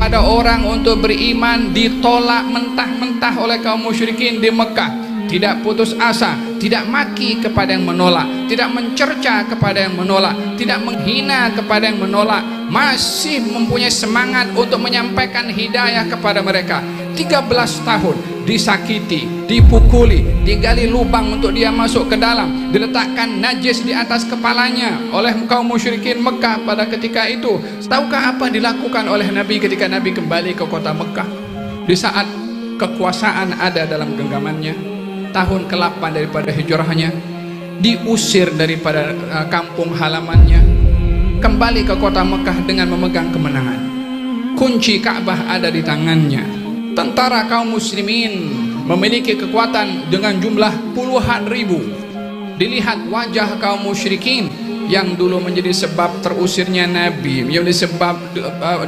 ada orang untuk beriman ditolak mentah-mentah oleh kaum musyrikin di Mekah. Tidak putus asa, tidak maki kepada yang menolak, tidak mencerca kepada yang menolak, tidak menghina kepada yang menolak, masih mempunyai semangat untuk menyampaikan hidayah kepada mereka. 13 tahun disakiti, dipukuli, digali lubang untuk dia masuk ke dalam, diletakkan najis di atas kepalanya oleh kaum musyrikin Mekah pada ketika itu. Tahukah apa dilakukan oleh Nabi ketika Nabi kembali ke kota Mekah? Di saat kekuasaan ada dalam genggamannya, tahun ke-8 daripada hijrahnya, diusir daripada kampung halamannya, kembali ke kota Mekah dengan memegang kemenangan. Kunci Ka'bah ada di tangannya. Tentara kaum muslimin memiliki kekuatan dengan jumlah puluhan ribu. Dilihat wajah kaum musyrikin yang dulu menjadi sebab terusirnya Nabi, yang menjadi sebab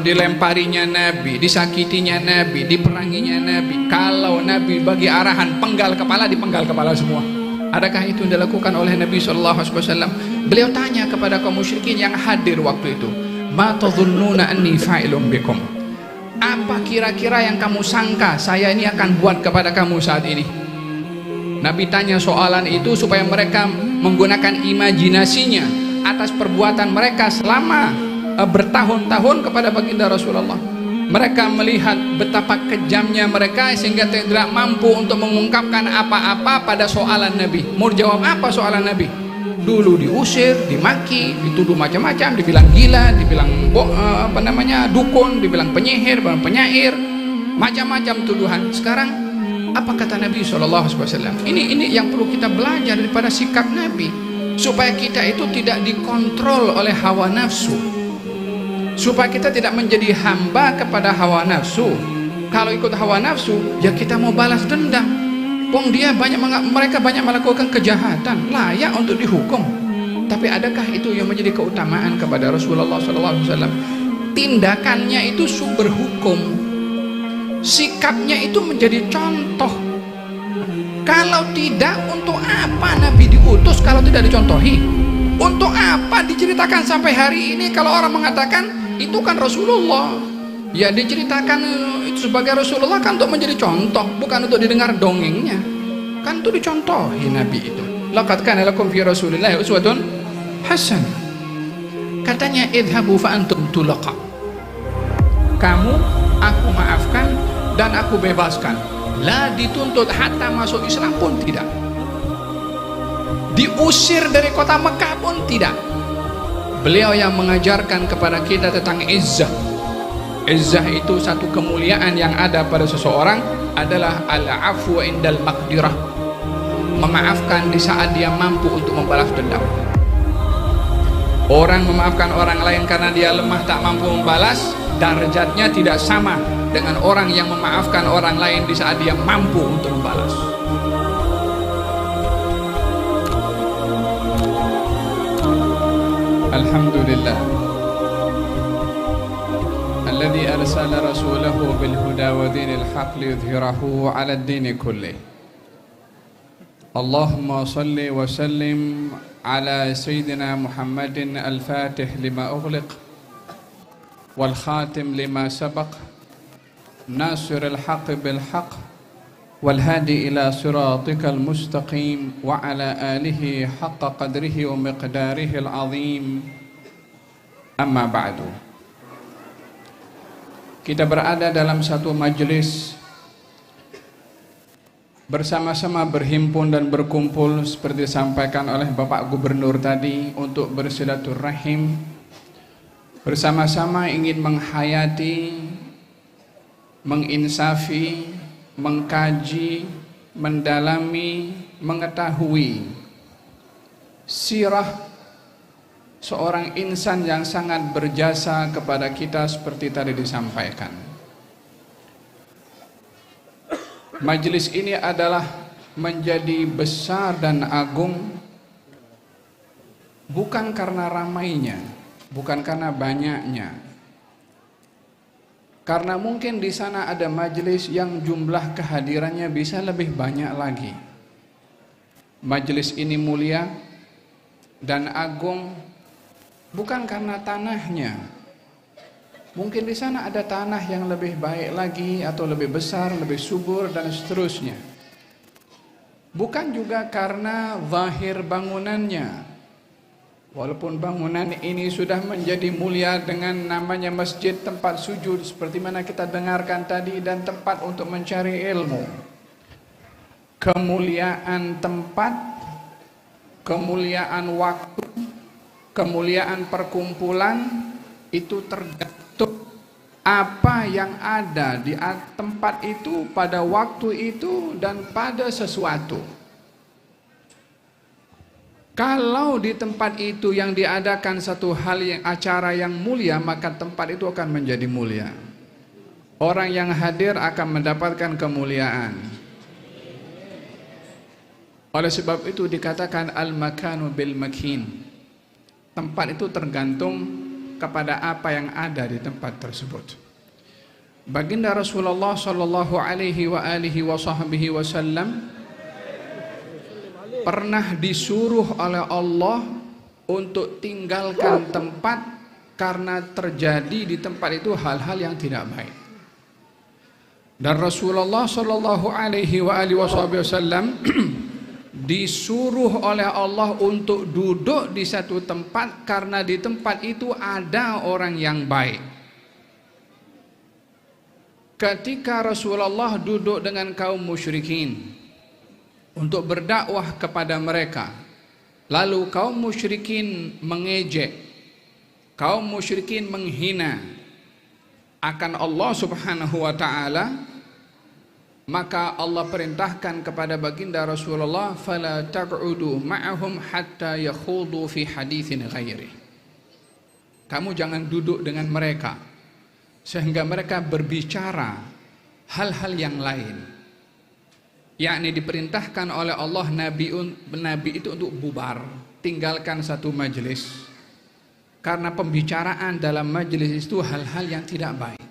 dilemparinya Nabi, disakitinya Nabi, diperanginya Nabi. Kalau Nabi bagi arahan penggal kepala, dipenggal kepala semua. Adakah itu yang dilakukan oleh Nabi SAW? Beliau tanya kepada kaum musyrikin yang hadir waktu itu, ma tadhunnuna anni fa'ilun bikum? Apa kira-kira yang kamu sangka saya ini akan buat kepada kamu saat ini? Nabi tanya soalan itu supaya mereka menggunakan imajinasinya atas perbuatan mereka selama bertahun-tahun kepada baginda Rasulullah. Mereka melihat betapa kejamnya mereka sehingga tidak mampu untuk mengungkapkan apa-apa pada soalan Nabi. Mau jawab apa soalan Nabi? Dulu diusir, dimaki, dituduh macam-macam, dibilang gila, dibilang dukun, dibilang penyihir, penyair, macam-macam tuduhan. Sekarang apa kata Nabi SAW? Ini yang perlu kita belajar daripada sikap Nabi, supaya kita itu tidak dikontrol oleh hawa nafsu, supaya kita tidak menjadi hamba kepada hawa nafsu. Kalau ikut hawa nafsu, ya kita mau balas dendam. Wong mereka banyak melakukan kejahatan, layak untuk dihukum. Tapi adakah itu yang menjadi keutamaan kepada Rasulullah SAW? Tindakannya itu sumber hukum, sikapnya itu menjadi contoh. Kalau tidak, untuk apa Nabi diutus kalau tidak dicontohi? Untuk apa diceritakan sampai hari ini kalau orang mengatakan itu kan Rasulullah? Ya, diceritakan itu sebagai Rasulullah kan untuk menjadi contoh, bukan untuk didengar dongengnya. Kan itu dicontohi Nabi itu. Laqad kana lakum fi Rasulillahi uswatun hasanah. Katanya idhabu fa antum tulaqa. Kamu aku maafkan dan aku bebaskan. La dituntut hatta masuk Islam pun tidak. Diusir dari kota Mekah pun tidak. Beliau yang mengajarkan kepada kita tentang izzah. Izzah itu satu kemuliaan yang ada pada seseorang adalah al-afwu indal maqdirah, memaafkan di saat dia mampu untuk membalas dendam. Orang memaafkan orang lain karena dia lemah tak mampu membalas, darajatnya tidak sama dengan orang yang memaafkan orang lain di saat dia mampu untuk membalas. Alhamdulillah alladzi arsala rasulahu bil huda wa dinil haqq liyudhhirahu 'ala ad-din kullih. Allahumma shalli wa sallim ala sayyidina Muhammadin al-fatih lima ughliq wal khatim lima sabaq nasiril haqq bil haqq wal hadi ila siratikal mustaqim wa ala alihi haqqa qadrihi wa miqdarihi al-azim. Amma ba'du. Kita berada dalam satu majelis, bersama-sama berhimpun dan berkumpul seperti disampaikan oleh Bapak Gubernur tadi untuk bersilaturahim, bersama-sama ingin menghayati, menginsafi, mengkaji, mendalami, mengetahui sirah seorang insan yang sangat berjasa kepada kita seperti tadi disampaikan. Majelis ini adalah menjadi besar dan agung bukan karena ramainya, bukan karena banyaknya. Karena mungkin di sana ada majelis yang jumlah kehadirannya bisa lebih banyak lagi. Majelis ini mulia dan agung bukan karena tanahnya, Mungkin di sana ada tanah yang lebih baik lagi atau lebih besar, lebih subur dan seterusnya. Bukan juga karena zahir bangunannya. Walaupun bangunan ini sudah menjadi mulia dengan namanya masjid, tempat sujud seperti mana kita dengarkan tadi, dan tempat untuk mencari ilmu. Kemuliaan tempat, kemuliaan waktu, kemuliaan perkumpulan itu tergantung apa yang ada di tempat itu pada waktu itu dan pada sesuatu. Kalau di tempat itu yang diadakan satu hal yang acara yang mulia, maka tempat itu akan menjadi mulia. Orang yang hadir akan mendapatkan kemuliaan. Oleh sebab itu dikatakan al-makanu bil makin. Tempat itu tergantung kepada apa yang ada di tempat tersebut. Baginda Rasulullah sallallahu alaihi wasallam pernah disuruh oleh Allah untuk tinggalkan tempat karena terjadi di tempat itu hal-hal yang tidak baik. Dan Rasulullah sallallahu alaihi wasallam disuruh oleh Allah untuk duduk di satu tempat karena di tempat itu ada orang yang baik. Ketika Rasulullah duduk dengan kaum musyrikin untuk berdakwah kepada mereka, lalu kaum musyrikin mengejek, kaum musyrikin menghina akan Allah Subhanahu wa ta'ala, maka Allah perintahkan kepada baginda Rasulullah, fala taq'udu ma'ahum hatta yakhudu fi haditsin ghairi. Kamu jangan duduk dengan mereka sehingga mereka berbicara hal-hal yang lain. Yakni diperintahkan oleh Allah Nabi itu untuk bubar, tinggalkan satu majelis, karena pembicaraan dalam majelis itu hal-hal yang tidak baik,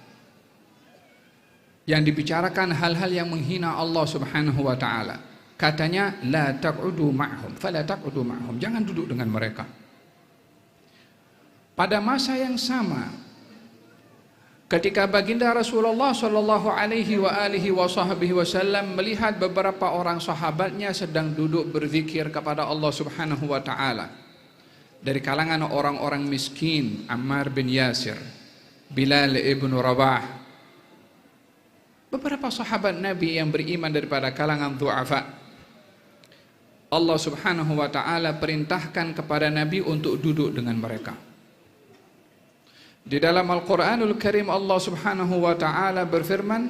yang dibicarakan hal-hal yang menghina Allah Subhanahu wa ta'ala. Katanya la taq'udu ma'hum, fala taq'udu ma'hum, jangan duduk dengan mereka. Pada masa yang sama, ketika baginda Rasulullah sallallahu alaihi wasallam melihat beberapa orang sahabatnya sedang duduk berzikir kepada Allah Subhanahu wa ta'ala, dari kalangan orang-orang miskin, Ammar bin Yasir, Bilal ibn Rabah, beberapa sahabat Nabi yang beriman daripada kalangan du'afa, Allah Subhanahu wa ta'ala perintahkan kepada Nabi untuk duduk dengan mereka. Di dalam Al-Quranul Karim Allah Subhanahu wa ta'ala berfirman,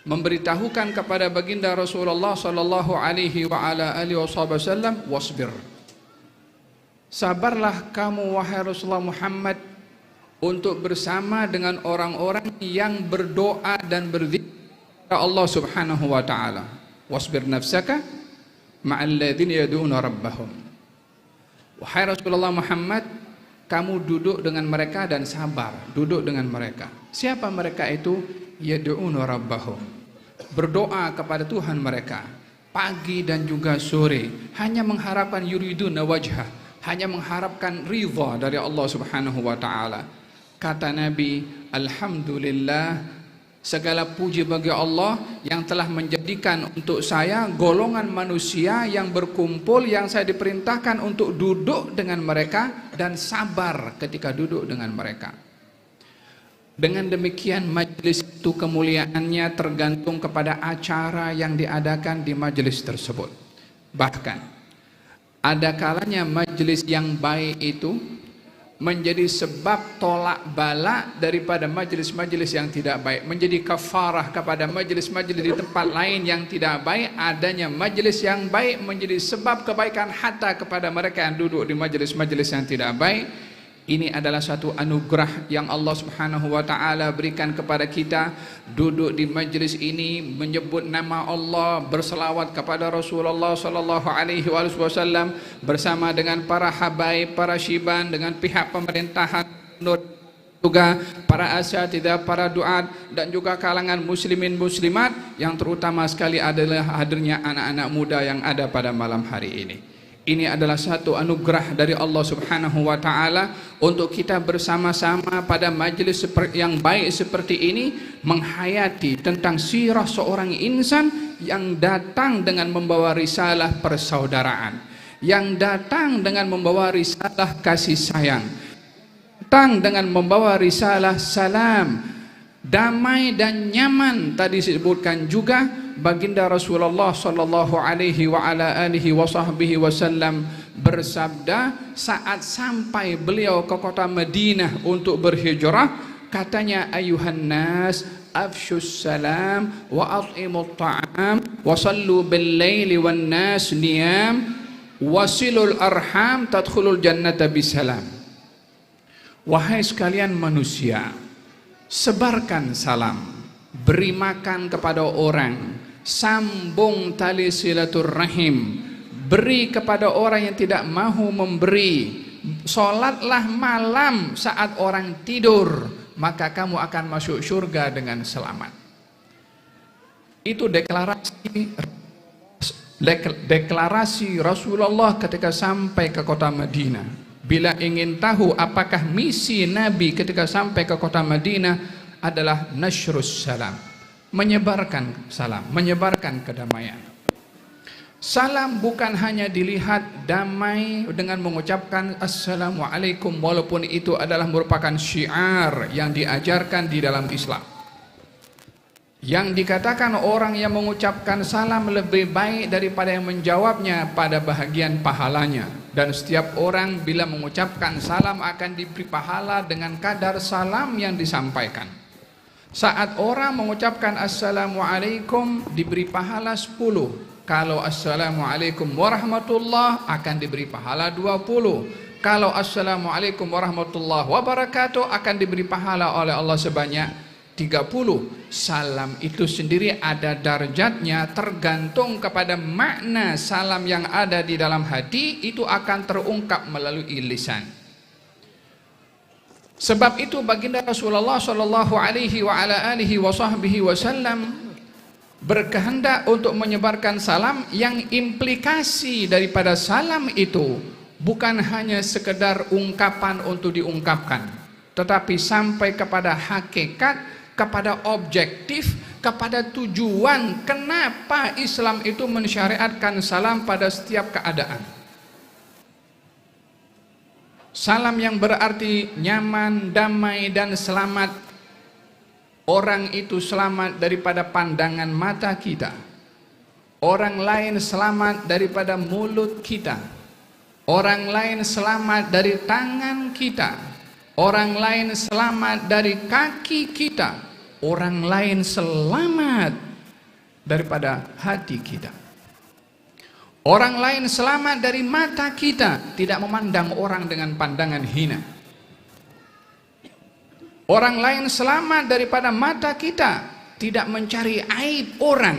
memberitahukan kepada baginda Rasulullah sallallahu alaihi wasallam, wasbir, sabarlah kamu wahai Rasulullah Muhammad untuk bersama dengan orang-orang yang berdoa dan berzikir kepada Allah Subhanahu wa ta'ala. Wasbir nafsaka ma'al ladzina yad'una rabbahum. Wahai Rasulullah Muhammad, kamu duduk dengan mereka dan sabar, duduk dengan mereka. Siapa mereka itu? Yad'una rabbahum, berdoa kepada Tuhan mereka pagi dan juga sore, hanya mengharapkan yuriduna wajhah, hanya mengharapkan ridha dari Allah Subhanahu wa ta'ala. Kata Nabi, alhamdulillah, segala puji bagi Allah yang telah menjadikan untuk saya golongan manusia yang berkumpul, yang saya diperintahkan untuk duduk dengan mereka dan sabar ketika duduk dengan mereka. Dengan demikian majelis itu kemuliaannya tergantung kepada acara yang diadakan di majelis tersebut. Bahkan ada kalanya majelis yang baik itu menjadi sebab tolak bala daripada majelis-majelis yang tidak baik, menjadi kafarah kepada majelis-majelis di tempat lain yang tidak baik. Adanya majelis yang baik menjadi sebab kebaikan hatta kepada mereka yang duduk di majelis-majelis yang tidak baik. Ini adalah satu anugerah yang Allah Subhanahu wa ta'ala berikan kepada kita. Duduk di majlis ini, menyebut nama Allah, berselawat kepada Rasulullah sallallahu alaihi wasallam bersama dengan para habaib, para syiban, dengan pihak pemerintahan, juga para asatidzah, para duat, dan juga kalangan muslimin muslimat, yang terutama sekali adalah hadirnya anak-anak muda yang ada pada malam hari ini. Ini adalah satu anugerah dari Allah Subhanahu wa taala untuk kita bersama-sama pada majelis yang baik seperti ini menghayati tentang sirah seorang insan yang datang dengan membawa risalah persaudaraan, yang datang dengan membawa risalah kasih sayang, datang dengan membawa risalah salam, damai dan nyaman. Tadi disebutkan juga baginda Rasulullah sallallahu alaihi wa ala alihi wasallam bersabda saat sampai beliau ke kota Madinah untuk berhijrah, katanya, ayuhan nas afshus salam wa at'imut ta'am wa sallu bil laili wan nas niyam wasilul arham tadkhulul jannata bisalam. Wahai sekalian manusia, sebarkan salam, beri makan kepada orang, sambung tali silaturrahim, beri kepada orang yang tidak mahu memberi, sholatlah malam saat orang tidur, maka kamu akan masuk surga dengan selamat. Itu deklarasi Rasulullah ketika sampai ke kota Madinah. Bila ingin tahu apakah misi Nabi ketika sampai ke kota Madinah adalah nasyrus salam, menyebarkan salam, menyebarkan kedamaian. Salam bukan hanya dilihat damai dengan mengucapkan assalamualaikum, walaupun itu adalah merupakan syiar yang diajarkan di dalam Islam. Yang dikatakan orang yang mengucapkan salam lebih baik daripada yang menjawabnya pada bahagian pahalanya. Dan setiap orang bila mengucapkan salam akan diberi pahala dengan kadar salam yang disampaikan. Saat orang mengucapkan assalamualaikum diberi pahala 10. Kalau assalamualaikum warahmatullah akan diberi pahala 20. Kalau assalamualaikum warahmatullah wabarakatuh akan diberi pahala oleh Allah sebanyak 30. Salam itu sendiri ada darjatnya, tergantung kepada makna salam yang ada di dalam hati, itu akan terungkap melalui lisan. Sebab itu baginda Rasulullah sallallahu alaihi wa ala alihi wasallam berkehendak untuk menyebarkan salam yang implikasi daripada salam itu bukan hanya sekedar ungkapan untuk diungkapkan, tetapi sampai kepada hakikat, kepada objektif, kepada tujuan kenapa Islam itu mensyariatkan salam pada setiap keadaan. Salam yang berarti nyaman, damai dan selamat. Orang itu selamat daripada pandangan mata kita, orang lain selamat daripada mulut kita, orang lain selamat dari tangan kita, orang lain selamat dari kaki kita, orang lain selamat daripada hati kita, orang lain selamat dari mata kita, tidak memandang orang dengan pandangan hina. Orang lain selamat daripada mata kita, tidak mencari aib orang.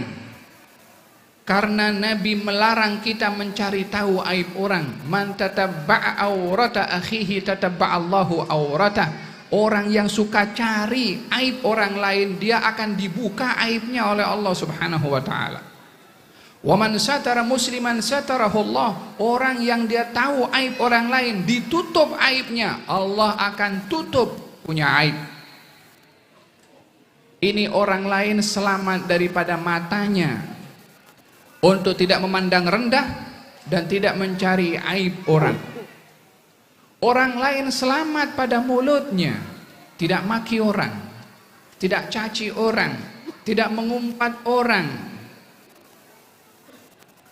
Karena Nabi melarang kita mencari tahu aib orang. Man tatabba'a aurata akhihi tatabba'allahu auratah. Orang yang suka cari aib orang lain, dia akan dibuka aibnya oleh Allah Subhanahu wa taala. Wa man satara musliman satarahu Allah. Orang yang dia tahu aib orang lain, ditutup aibnya, Allah akan tutup punya aib. Ini orang lain selamat daripada matanya untuk tidak memandang rendah dan tidak mencari aib orang. Orang lain selamat pada mulutnya, tidak maki orang, tidak caci orang, tidak mengumpat orang.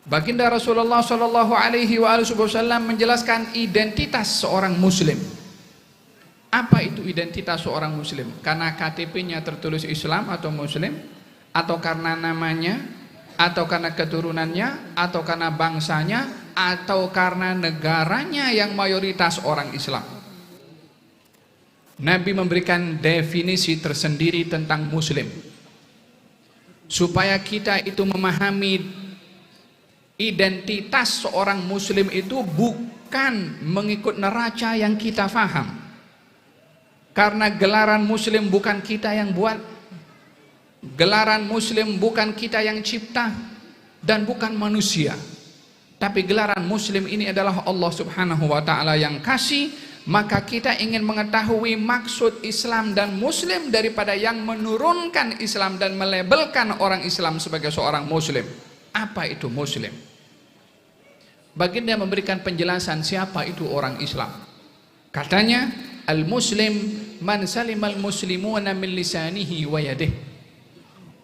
Baginda Rasulullah sallallahu alaihi wasallam menjelaskan identitas seorang muslim. Apa itu identitas seorang muslim? Karena KTP-nya tertulis Islam atau Muslim, atau karena namanya, atau karena keturunannya, atau karena bangsanya, atau karena negaranya yang mayoritas orang Islam. Nabi memberikan definisi tersendiri tentang muslim supaya kita itu memahami identitas seorang muslim itu bukan mengikut neraca yang kita faham. Karena gelaran muslim bukan kita yang buat, gelaran muslim bukan kita yang cipta, dan bukan manusia. Tapi gelaran muslim ini adalah Allah Subhanahu wa taala yang kasih, maka kita ingin mengetahui maksud Islam dan muslim daripada yang menurunkan Islam dan melabelkan orang Islam sebagai seorang muslim. Apa itu muslim? Baginda memberikan penjelasan siapa itu orang Islam. Katanya, al-muslim man salimal muslimuna min lisanihi wa yadihi.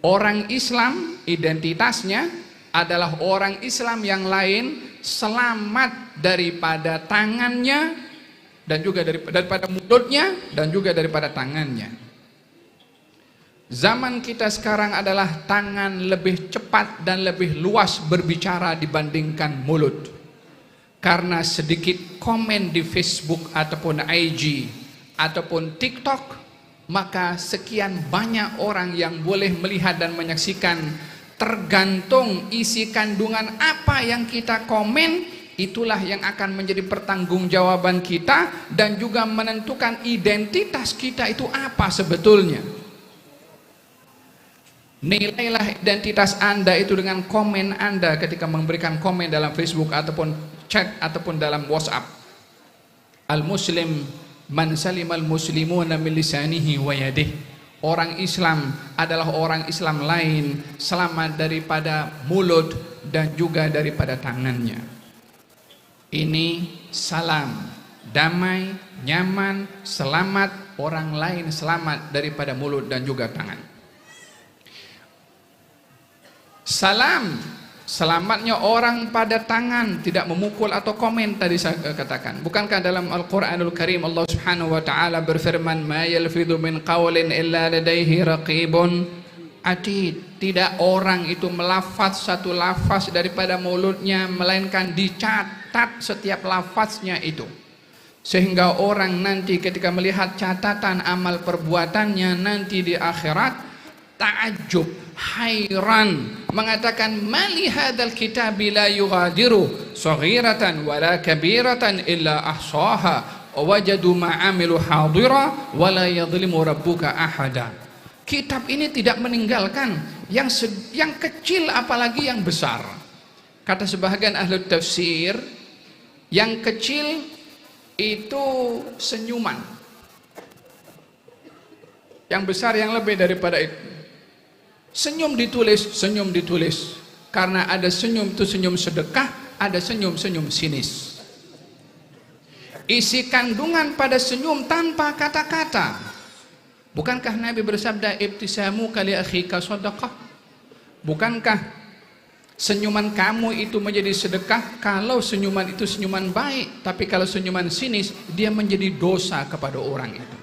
Orang Islam identitasnya adalah orang Islam yang lain selamat daripada tangannya dan juga daripada mulutnya dan juga daripada tangannya. Zaman kita sekarang adalah tangan lebih cepat dan lebih luas berbicara dibandingkan mulut. Karena sedikit komen di Facebook ataupun IG ataupun TikTok, maka sekian banyak orang yang boleh melihat dan menyaksikan. Tergantung isi kandungan apa yang kita komen, itulah yang akan menjadi pertanggungjawaban kita dan juga menentukan identitas kita itu apa sebetulnya. Nilailah identitas Anda itu dengan komen Anda ketika memberikan komen dalam Facebook ataupun chat ataupun dalam WhatsApp. Al-muslim man salimal muslimuna min lisanihi wa yadihi. Orang Islam adalah orang Islam lain selamat daripada mulut dan juga daripada tangannya. Ini salam, damai, nyaman, selamat, orang lain selamat daripada mulut dan juga tangan. Salam, selamatnya orang pada tangan, tidak memukul atau komen tadi saya katakan. Bukankah dalam Al-Quranul Karim Allah Subhanahu wa taala berfirman, "Ma yalfidhu min qawlin illa ladaihi raqibun atid." Tidak orang itu melafaz satu lafaz daripada mulutnya, melainkan dicatat setiap lafaznya itu. Sehingga orang nanti ketika melihat catatan amal perbuatannya nanti di akhirat ta'ajjub, hayran, mengatakan mali hadzal kitabi la yughadiru saghiratan wala kabiratan illa ahsaha wa wajadu ma amilu hadira wa la yadhlimu rabbuka ahada. Kitab ini tidak meninggalkan yang kecil apalagi yang besar. Kata sebahagian ahli tafsir, yang kecil itu senyuman, yang besar yang lebih daripada itu. Senyum ditulis, karena ada senyum itu senyum sedekah, ada senyum-senyum sinis. Isi kandungan pada senyum tanpa kata-kata. Bukankah Nabi bersabda, ibtisamu kali akhika sadaqah? Bukankah senyuman kamu itu menjadi sedekah kalau senyuman itu senyuman baik, tapi kalau senyuman sinis dia menjadi dosa kepada orang itu.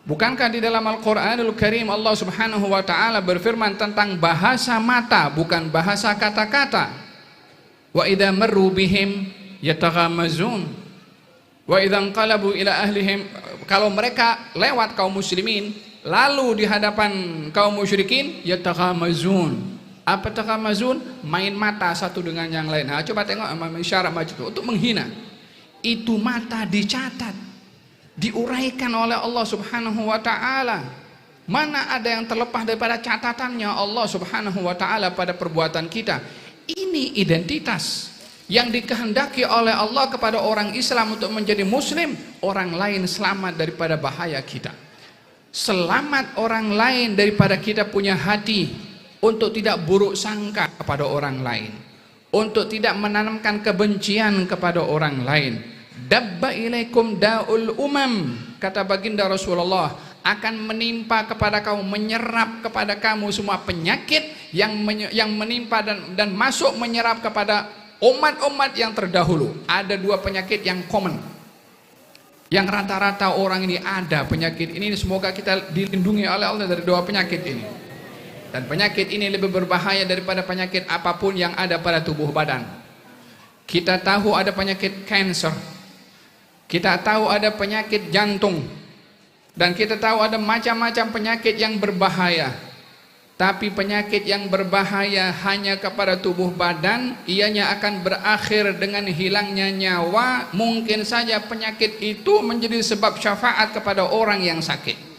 Bukankah di dalam Al-Quranul Karim Allah Subhanahu wa taala berfirman tentang bahasa mata, bukan bahasa kata-kata. Wa idza marru bihim yataghamazun wa idza anqalabu ila ahlihim, kalau mereka lewat kaum muslimin lalu di hadapan kaum musyrikin yataghamazun. Apa taghamazun? Main mata satu dengan yang lain. Nah, coba tengok isyarat macam itu untuk menghina. Itu mata dicatat, diuraikan oleh Allah Subhanahu wa taala. Mana ada yang terlepas daripada catatannya Allah Subhanahu wa taala pada perbuatan kita. Ini identitas yang dikehendaki oleh Allah kepada orang Islam untuk menjadi muslim. Orang lain selamat daripada bahaya kita, selamat orang lain daripada kita punya hati untuk tidak buruk sangka kepada orang lain, untuk tidak menanamkan kebencian kepada orang lain. Dabba ilaikum da'ul umam, kata baginda Rasulullah, akan menimpa kepada kamu, menyerap kepada kamu semua penyakit yang menimpa dan masuk menyerap kepada umat-umat yang terdahulu. Ada dua penyakit yang common, yang rata-rata orang ini ada penyakit ini. Semoga kita dilindungi oleh Allah dari dua penyakit ini. Dan penyakit ini lebih berbahaya daripada penyakit apapun yang ada pada tubuh badan. Kita tahu ada penyakit kanker, kita tahu ada penyakit jantung, dan kita tahu ada macam-macam penyakit yang berbahaya. Tapi penyakit yang berbahaya hanya kepada tubuh badan, ianya akan berakhir dengan hilangnya nyawa. Mungkin saja penyakit itu menjadi sebab syafaat kepada orang yang sakit.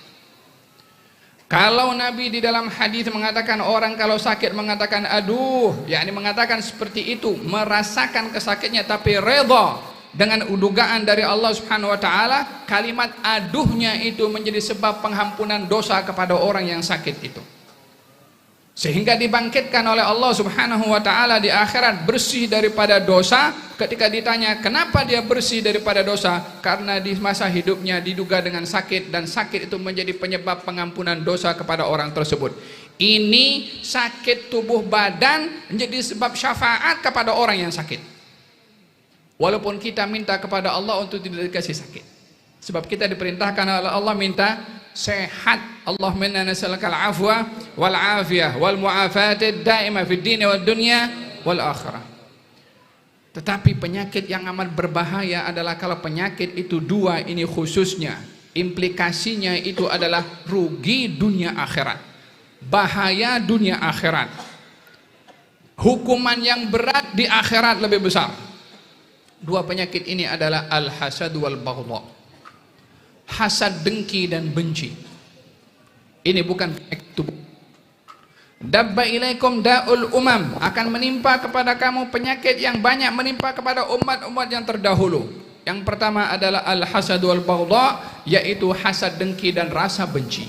Kalau Nabi di dalam hadis mengatakan orang kalau sakit mengatakan aduh, yakni mengatakan seperti itu, merasakan kesakitnya tapi redha dengan dugaan dari Allah Subhanahu wa taala, kalimat aduhnya itu menjadi sebab pengampunan dosa kepada orang yang sakit itu. Sehingga dibangkitkan oleh Allah Subhanahu wa taala di akhirat bersih daripada dosa. Ketika ditanya kenapa dia bersih daripada dosa, karena di masa hidupnya diduga dengan sakit, dan sakit itu menjadi penyebab pengampunan dosa kepada orang tersebut. Ini sakit tubuh badan menjadi sebab syafaat kepada orang yang sakit. Walaupun kita minta kepada Allah untuk tidak dikasih sakit, sebab kita diperintahkan oleh Allah minta sehat. Allahumma inna nas'aluka al-afwa wal afiyah wal mu'afatid daimah fid din wad dunya wal akhirah. Tetapi penyakit yang amat berbahaya adalah kalau penyakit itu dua ini khususnya, implikasinya itu adalah rugi dunia akhirat, bahaya dunia akhirat, hukuman yang berat di akhirat lebih besar. Dua penyakit ini adalah al-hasad wal baghdha, hasad, dengki dan benci. Ini bukan penyakit tubuh. Dabba ilaikum da'ul umam, akan menimpa kepada kamu penyakit yang banyak menimpa kepada umat-umat yang terdahulu. Yang pertama adalah al-hasad wal baghdha, yaitu hasad, dengki dan rasa benci.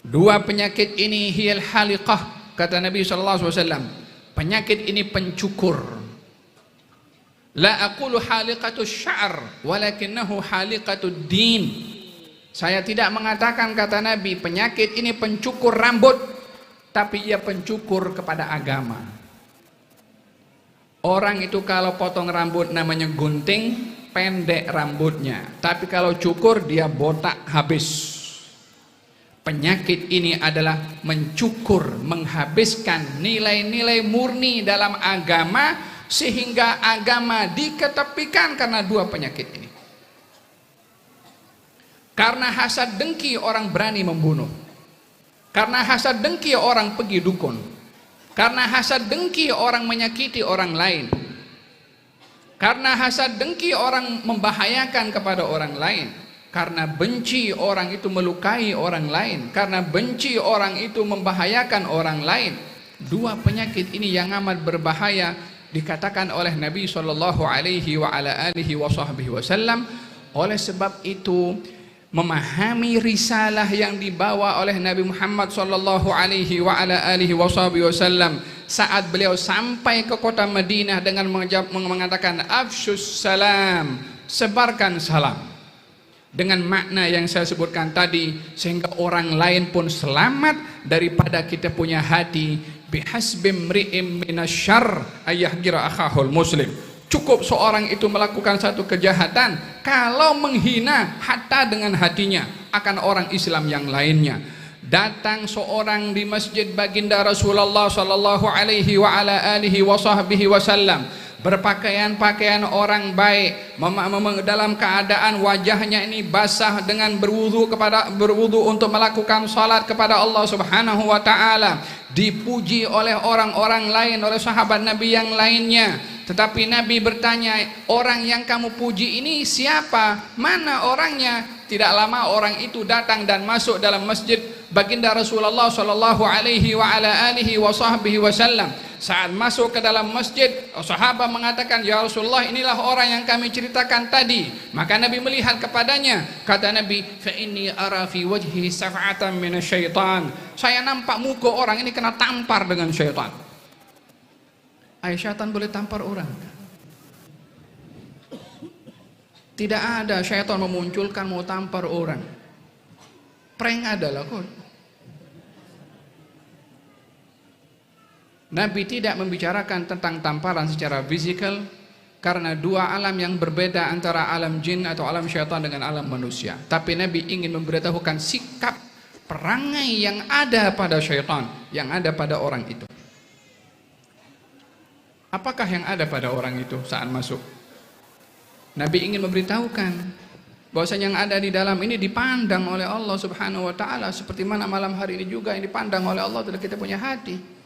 Dua penyakit ini hiyal haliqah, kata Nabi SAW, penyakit ini pencukur. La aqulu haliqatus sya'r walakinnahu haliqatud din. Saya tidak mengatakan, kata Nabi, penyakit ini pencukur rambut, tapi ia pencukur kepada agama. Orang itu kalau potong rambut namanya gunting, pendek rambutnya, tapi kalau cukur dia botak habis. Penyakit ini adalah mencukur, menghabiskan nilai-nilai murni dalam agama, sehingga agama diketepikan karena dua penyakit ini. Karena hasad dengki orang berani membunuh. Karena hasad dengki orang pergi dukun. Karena hasad dengki orang menyakiti orang lain. Karena hasad dengki orang membahayakan kepada orang lain. Karena benci orang itu melukai orang lain. Karena benci orang itu membahayakan orang lain. Dua penyakit ini yang amat berbahaya, dikatakan oleh Nabi sallallahu alaihi wa ala alihi wasallam. Oleh sebab itu, memahami risalah yang dibawa oleh Nabi Muhammad sallallahu alaihi wa ala alihi wasallam saat beliau sampai ke kota Madinah dengan mengatakan afsyus salam, sebarkan salam, dengan makna yang saya sebutkan tadi, sehingga orang lain pun selamat daripada kita punya hati. Bihasbim ri'im minasyarr ayyahjira akhahul muslim. Cukup seorang itu melakukan satu kejahatan kalau menghina hatta dengan hatinya akan orang Islam yang lainnya. Datang seorang di masjid baginda Rasulullah sallallahu alaihi wa ala alihi wasallam, berpakaian pakaian orang baik, dalam keadaan wajahnya ini basah dengan berwudu untuk melakukan salat kepada Allah Subhanahu wa taala, dipuji oleh orang-orang lain, oleh sahabat Nabi yang lainnya. Tetapi Nabi bertanya, orang yang kamu puji ini siapa? Mana orangnya? Tidak lama orang itu datang dan masuk dalam masjid baginda Rasulullah sallallahu alaihi wa ala alihi wasallam. Saat masuk ke dalam masjid, sahabat mengatakan, ya Rasulullah, inilah orang yang kami ceritakan tadi. Maka Nabi melihat kepadanya, kata Nabi, fa inni ara fi wajhi saf'atan minasyaitan. Saya nampak muka orang ini kena tampar dengan syaitan. Syaitan boleh tampar orang? Tidak ada syaitan memunculkan mau tampar orang. Prank adalah kok. Nabi tidak membicarakan tentang tamparan secara fisikal, karena dua alam yang berbeda antara alam jin atau alam syaitan dengan alam manusia. Tapi Nabi ingin memberitahukan sikap perangai yang ada pada syaitan, yang ada pada orang itu. Apakah yang ada pada orang itu saat masuk? Nabi ingin memberitahukan bahwasanya yang ada di dalam ini dipandang oleh Allah Subhanahu wa taala, seperti mana malam hari ini juga yang dipandang oleh Allah tidak kita punya hati.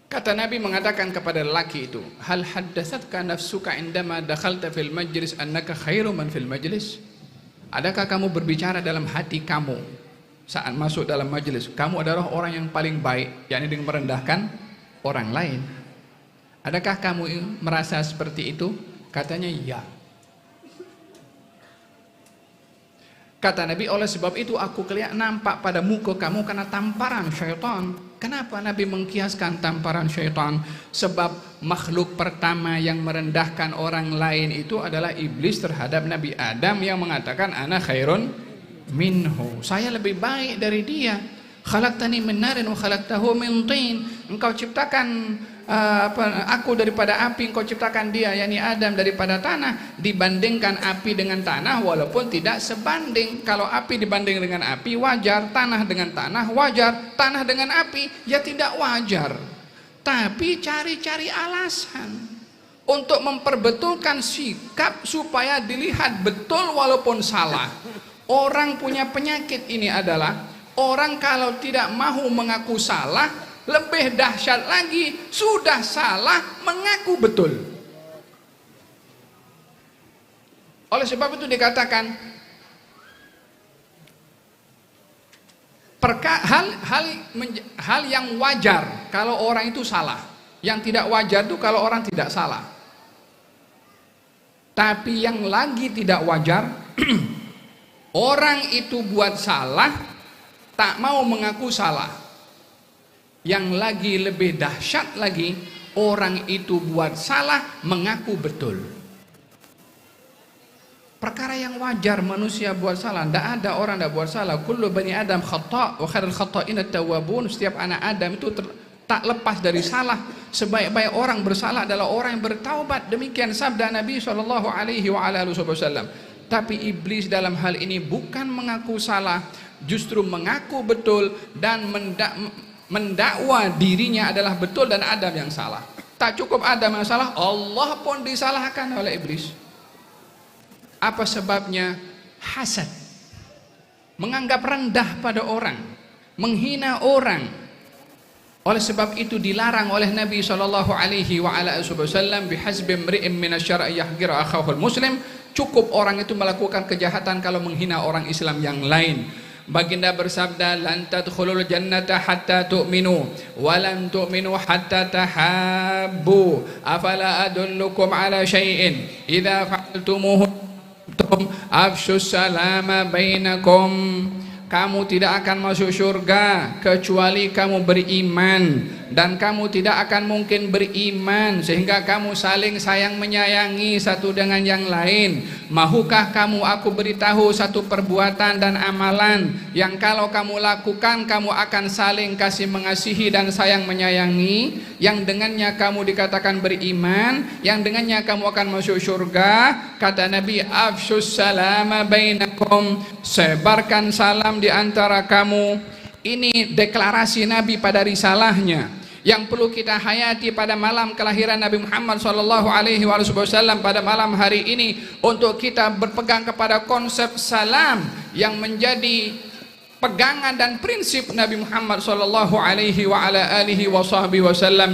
Kata Nabi mengatakan kepada lelaki itu, hal haddatsatka nafsuka indama dakhalta fil majlis annaka khairu man fil majlis? Adakah kamu berbicara dalam hati kamu saat masuk dalam majelis, kamu adalah orang yang paling baik, yakni dengan merendahkan orang lain. Adakah kamu merasa seperti itu? Katanya iya. Kata Nabi, oleh sebab itu aku kelihatan nampak pada muka kamu karena tamparan syaitan. Kenapa Nabi mengkiaskan tamparan syaitan? Sebab makhluk pertama yang merendahkan orang lain itu adalah iblis terhadap Nabi Adam yang mengatakan ana khairun minhu. Saya lebih baik dari dia. Khalaqtani min narin wa khalaqtahu min tin. Engkau ciptakan aku daripada api, engkau ciptakan dia yakni Adam daripada tanah. Dibandingkan api dengan tanah walaupun tidak sebanding. Kalau api dibanding dengan api wajar, tanah dengan tanah wajar, tanah dengan api ya tidak wajar. Tapi cari-cari alasan untuk memperbetulkan sikap supaya dilihat betul walaupun salah. Orang punya penyakit ini adalah orang kalau tidak mau mengaku salah, lebih dahsyat lagi, sudah salah mengaku betul. Oleh sebab itu dikatakan hal yang wajar kalau orang itu salah, yang tidak wajar itu kalau orang tidak salah. Tapi yang lagi tidak wajar orang itu buat salah tak mau mengaku salah. Yang lagi lebih dahsyat lagi, orang itu buat salah mengaku betul. Perkara yang wajar manusia buat salah. Tidak ada orang tidak buat salah. Kullu bani Adam khata' wa khairul khata'in at-tawwabun. Setiap anak Adam itu tak lepas dari salah. Sebaik-baik orang bersalah adalah orang yang bertaubat. Demikian sabda Nabi SAW. Tapi iblis dalam hal ini bukan mengaku salah, justru mengaku betul dan mendakwa dirinya adalah betul dan Adam yang salah. Tak cukup Adam yang salah, Allah pun disalahkan oleh iblis. Apa sebabnya? Hasad, menganggap rendah pada orang, menghina orang. Oleh sebab itu dilarang oleh Nabi SAW, bihasbi imri'in minasyar'i yahqira akhahul muslim. Cukup orang itu melakukan kejahatan kalau menghina orang Islam yang lain. Baginda bersabda, lan tadkhulul jannata hatta tu'minu wa lan tu'minu hatta tahabbu. Afala adullukum ala syai'in idza fa'altumuhu afshus salama bainakum. Kamu tidak akan masuk surga kecuali kamu beriman, dan kamu tidak akan mungkin beriman sehingga kamu saling sayang menyayangi satu dengan yang lain. Mahukah kamu aku beritahu satu perbuatan dan amalan yang kalau kamu lakukan kamu akan saling kasih mengasihi dan sayang menyayangi, yang dengannya kamu dikatakan beriman, yang dengannya kamu akan masuk surga? Kata Nabi, afshus salama bainakum, sebarkan salam di antara kamu. Ini deklarasi Nabi pada risalahnya yang perlu kita hayati pada malam kelahiran Nabi Muhammad SAW pada malam hari ini, untuk kita berpegang kepada konsep salam yang menjadi pegangan dan prinsip Nabi Muhammad SAW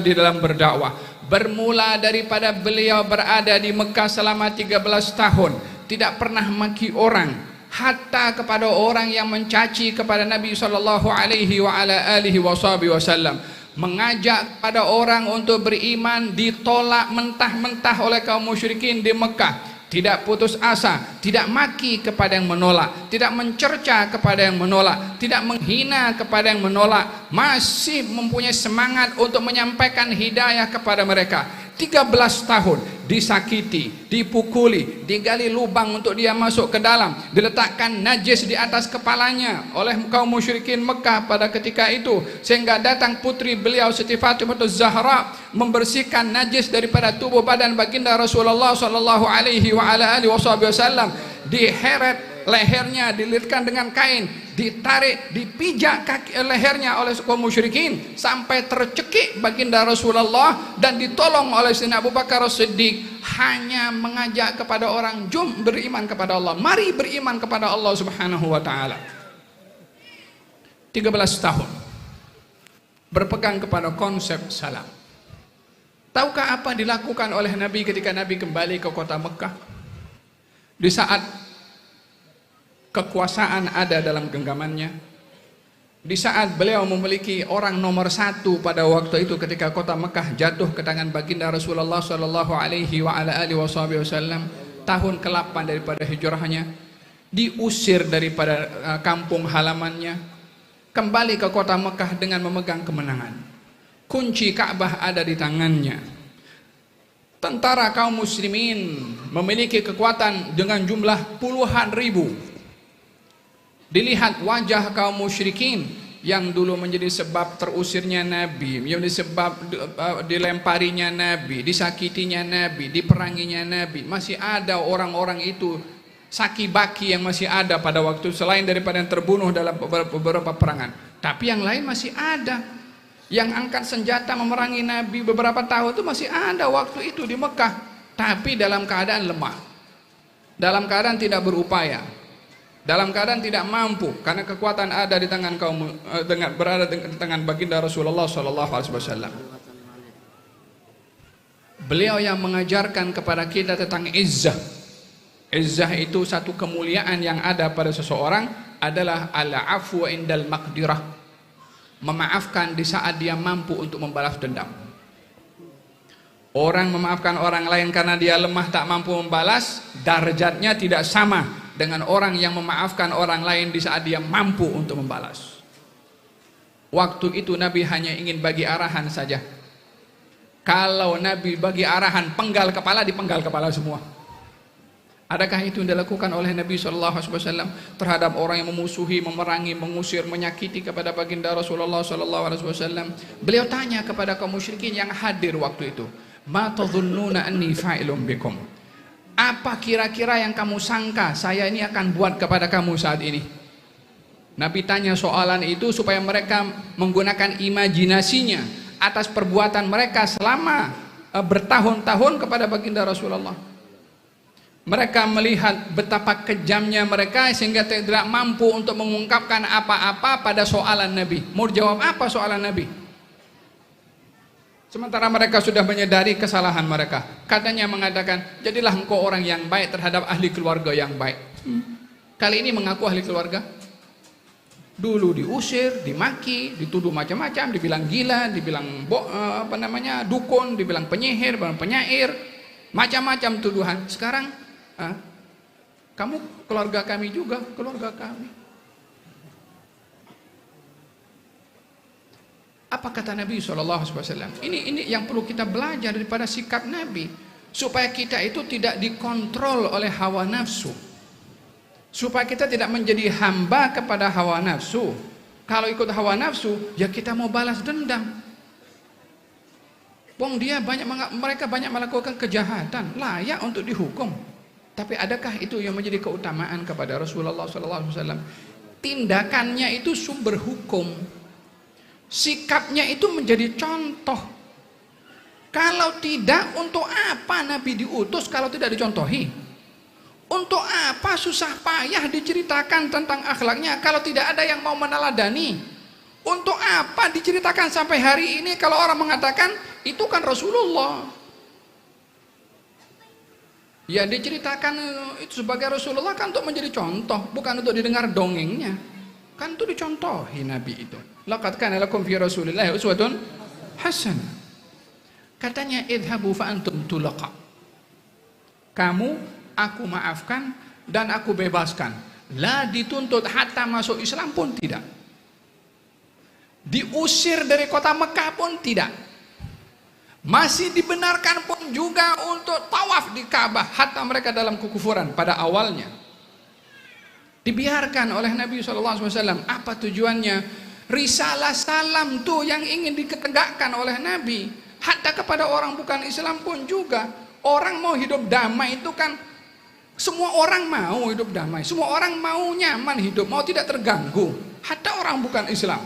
di dalam berdakwah. Bermula daripada beliau berada di Mekah selama 13 tahun, tidak pernah maki orang, hatta kepada orang yang mencaci kepada Nabi SAW. Mengajak pada orang untuk beriman ditolak mentah-mentah oleh kaum musyrikin di Mekah. Tidak putus asa, tidak maki kepada yang menolak, tidak mencerca kepada yang menolak, tidak menghina kepada yang menolak, masih mempunyai semangat untuk menyampaikan hidayah kepada mereka. 13 tahun disakiti, dipukuli, digali lubang untuk dia masuk ke dalam, diletakkan najis di atas kepalanya oleh kaum musyrikin Mekah pada ketika itu, sehingga datang putri beliau Siti Fatimah Zahra membersihkan najis daripada tubuh badan baginda Rasulullah SAW. Diheret lehernya, dililitkan dengan kain, ditarik, dipijak kaki lehernya oleh kaum musyrikin sampai tercekik baginda Rasulullah, dan ditolong oleh Sayyidina Abu Bakar As-Siddiq. Hanya mengajak kepada orang, jom beriman kepada Allah, mari beriman kepada Allah Subhanahu wa taala. 13 tahun berpegang kepada konsep salam. Tahukah apa dilakukan oleh Nabi ketika Nabi kembali ke kota Mekah? Di saat kekuasaan ada dalam genggamannya, Di saat beliau memiliki orang nomor satu pada waktu itu ketika kota Mekah jatuh ke tangan baginda Rasulullah Sallallahu Alaihi Wasallam, tahun ke-8 daripada hijrahnya, diusir daripada kampung halamannya, kembali ke kota Mekah dengan memegang kemenangan. Kunci Ka'bah ada di tangannya. Tentara kaum muslimin memiliki kekuatan dengan jumlah puluhan ribu. Dilihat wajah kaum musyrikin yang dulu menjadi sebab terusirnya Nabi, yang menjadi sebab dilemparinya Nabi, disakitinya Nabi, diperanginya Nabi. Masih ada orang-orang itu, saki-baki yang masih ada pada waktu, selain daripada yang terbunuh dalam beberapa perangan. Tapi yang lain masih ada. Yang angkat senjata memerangi Nabi beberapa tahun itu masih ada waktu itu di Mekah. Tapi dalam keadaan lemah, dalam keadaan tidak berupaya, dalam keadaan tidak mampu, karena kekuatan ada di tangan kaum, berada di tangan baginda Rasulullah Sallallahu Alaihi Wasallam. Beliau yang mengajarkan kepada kita tentang izzah. Izzah itu satu kemuliaan yang ada pada seseorang adalah al-afwu indal maqdirah, memaafkan di saat dia mampu untuk membalas dendam. Orang memaafkan orang lain karena dia lemah tak mampu membalas, darajatnya tidak sama dengan orang yang memaafkan orang lain di saat dia mampu untuk membalas. Waktu itu Nabi hanya ingin bagi arahan saja. Kalau Nabi bagi arahan penggal kepala, dipenggal kepala semua. Adakah itu yang dilakukan oleh Nabi SAW terhadap orang yang memusuhi, memerangi, mengusir, menyakiti kepada baginda Rasulullah SAW? Beliau tanya kepada kaum musyrikin yang hadir waktu itu, ma tadhunnuna anni fa'ilun bikum, apa kira-kira yang kamu sangka saya ini akan buat kepada kamu saat ini? Nabi tanya soalan itu supaya mereka menggunakan imajinasinya atas perbuatan mereka selama bertahun-tahun kepada baginda Rasulullah. Mereka melihat betapa kejamnya mereka sehingga tidak mampu untuk mengungkapkan apa-apa pada soalan Nabi. Mau jawab apa soalan Nabi? Sementara mereka sudah menyadari kesalahan mereka. Katanya mengatakan, jadilah engkau orang yang baik terhadap ahli keluarga yang baik. Kali ini mengaku ahli keluarga. Dulu diusir, dimaki, dituduh macam-macam, dibilang gila, dibilang dukun, dibilang penyihir, penyair, macam-macam tuduhan. Sekarang kamu keluarga kami juga, keluarga kami. Apa kata Nabi SAW? Ini yang perlu kita belajar daripada sikap Nabi, supaya kita itu tidak dikontrol oleh hawa nafsu, supaya kita tidak menjadi hamba kepada hawa nafsu. Kalau ikut hawa nafsu, ya kita mau balas dendam. Mereka banyak melakukan kejahatan, layak untuk dihukum. Tapi adakah itu yang menjadi keutamaan kepada Rasulullah SAW? Tindakannya itu sumber hukum, sikapnya itu menjadi contoh. Kalau tidak, untuk apa Nabi diutus kalau tidak dicontohi? Untuk apa susah payah diceritakan tentang akhlaknya kalau tidak ada yang mau meneladani? Untuk apa diceritakan sampai hari ini kalau orang mengatakan itu kan Rasulullah? Ya diceritakan itu sebagai Rasulullah kan untuk menjadi contoh, bukan untuk didengar dongengnya. Kan itu dicontohi Nabi itu. Laqad kana lakum fi Rasulillahi uswatun hasanah. Katanya idhabu fa antum tulaqa. Kamu aku maafkan dan aku bebaskan. La dituntut hatta masuk Islam pun tidak. Diusir dari kota Mekah pun tidak. Masih dibenarkan pun juga untuk tawaf di Ka'bah hatta mereka dalam kekufuran pada awalnya. Dibiarkan oleh Nabi SAW. Apa tujuannya? Risalah salam tuh yang ingin ditegakkan oleh Nabi hatta kepada orang bukan Islam pun juga. Orang mau hidup damai itu kan, semua orang mau hidup damai, semua orang mau nyaman hidup, mau tidak terganggu, hatta orang bukan Islam.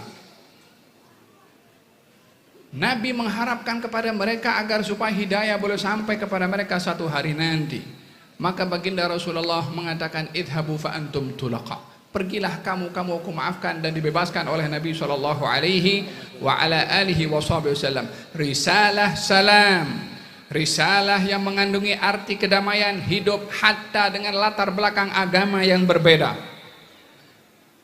Nabi mengharapkan kepada mereka agar supaya hidayah boleh sampai kepada mereka satu hari nanti. Maka baginda Rasulullah mengatakan idhabu fa antum tulaqa. Pergilah kamu aku maafkan dan dibebaskan oleh Nabi SAW. Risalah salam, risalah yang mengandungi arti kedamaian hidup hatta dengan latar belakang agama yang berbeda.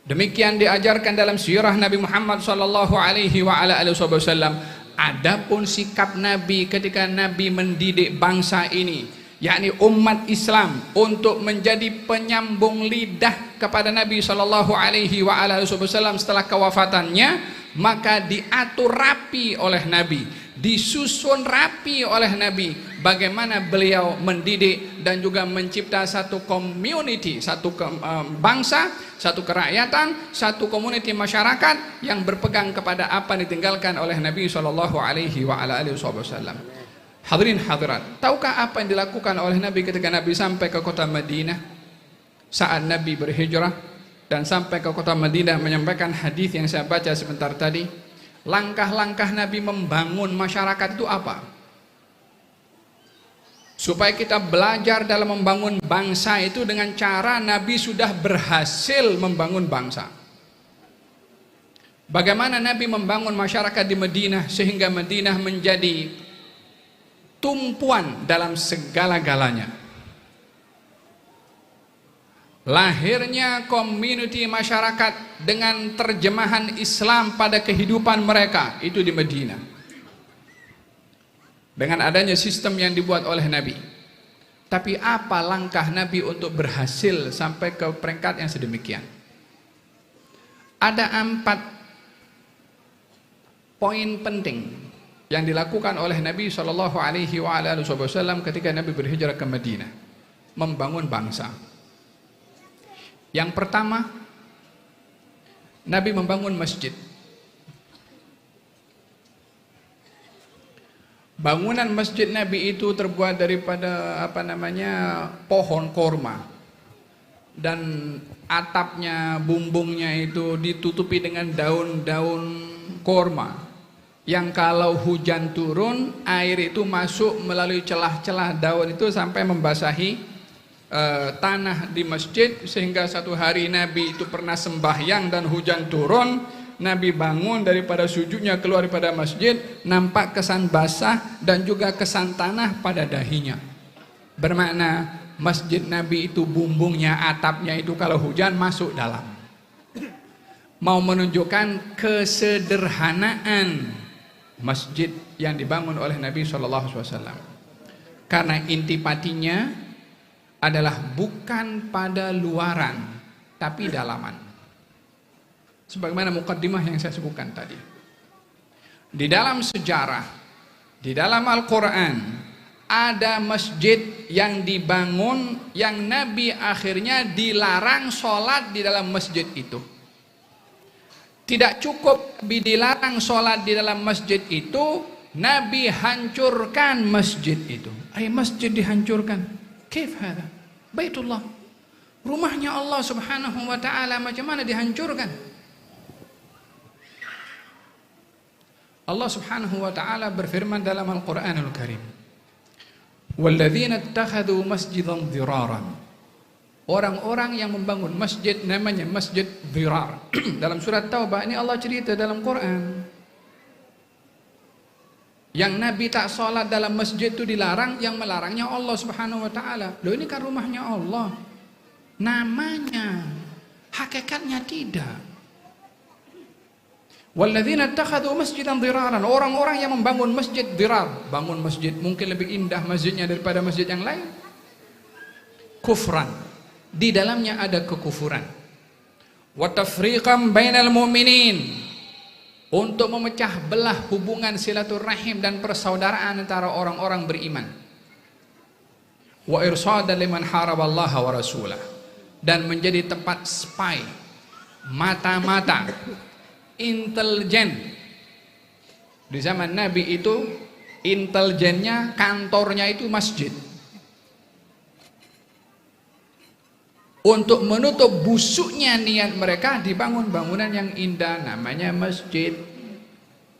Demikian diajarkan dalam sirah Nabi Muhammad sallallahu alaihi wa ala alihi wasallam. Adapun sikap Nabi ketika Nabi mendidik bangsa ini, yakni umat Islam, untuk menjadi penyambung lidah kepada Nabi sallallahu alaihi wa ala alihi wasallam setelah kewafatannya, maka diatur rapi oleh Nabi, disusun rapi oleh Nabi bagaimana beliau mendidik dan juga mencipta satu community, satu bangsa, satu kerakyatan, satu community masyarakat yang berpegang kepada apa yang ditinggalkan oleh Nabi sallallahu alaihi wa ala alihi wasallam. Hadirin hadirat, tahukah apa yang dilakukan oleh Nabi ketika Nabi sampai ke kota Madinah saat Nabi berhijrah dan sampai ke kota Madinah menyampaikan hadis yang saya baca sebentar tadi? Langkah-langkah Nabi membangun masyarakat itu apa? Supaya kita belajar dalam membangun bangsa itu dengan cara Nabi sudah berhasil membangun bangsa. Bagaimana Nabi membangun masyarakat di Madinah sehingga Madinah menjadi tumpuan dalam segala-galanya. Lahirnya community masyarakat dengan terjemahan Islam pada kehidupan mereka itu di Madinah. Dengan adanya sistem yang dibuat oleh Nabi. Tapi apa langkah Nabi untuk berhasil sampai ke peringkat yang sedemikian? Ada 4 poin penting yang dilakukan oleh Nabi sallallahu alaihi wasallam ketika Nabi berhijrah ke Madinah, membangun bangsa. Yang pertama, Nabi membangun masjid. Bangunan masjid Nabi itu terbuat daripada pohon korma, dan atapnya, bumbungnya itu ditutupi dengan daun-daun korma yang kalau hujan turun, air itu masuk melalui celah-celah daun itu sampai membasahi tanah di masjid, sehingga satu hari Nabi itu pernah sembahyang dan hujan turun. Nabi bangun daripada sujudnya, keluar daripada masjid, nampak kesan basah dan juga kesan tanah pada dahinya. Bermakna masjid Nabi itu bumbungnya, atapnya itu kalau hujan masuk dalam. Mau menunjukkan kesederhanaan masjid yang dibangun oleh Nabi SAW. Karena intipatinya adalah bukan pada luaran, tapi dalaman. Sebagaimana mukaddimah yang saya sebutkan tadi. Di dalam sejarah, di dalam Al-Quran, ada masjid yang dibangun yang Nabi akhirnya dilarang sholat di dalam masjid itu. Tidak cukup Nabi dilarang sholat di dalam masjid itu, Nabi hancurkan masjid itu. Masjid dihancurkan. Kaif hada? Baitullah, rumahnya Allah subhanahu wa ta'ala, macam mana dihancurkan? Allah subhanahu wa ta'ala berfirman dalam Al-Quranul Karim, walladzina ittakhadhu masjidan dhiraran, orang-orang yang membangun masjid namanya masjid dhirar. Dalam surat Taubah ini Allah cerita dalam Quran, yang Nabi tak sholat dalam masjid itu dilarang, yang melarangnya Allah subhanahu wa ta'ala. Loh, ini kan rumahnya Allah namanya, hakikatnya tidak. Walladzina ittakhadhu masjidan dhiraran, orang-orang yang membangun masjid dhirar. Bangun masjid mungkin lebih indah masjidnya daripada masjid yang lain. Kufran, di dalamnya ada kekufuran. Wa tafriqan bainal mu'minin, untuk memecah belah hubungan silaturahim dan persaudaraan antara orang-orang beriman. Wa irsadan liman haraballaha wa rasulah, dan menjadi tempat spy, mata-mata, intelijen. Di zaman Nabi itu intelijennya, kantornya itu masjid. Untuk menutup busuknya niat mereka, dibangun bangunan yang indah namanya masjid.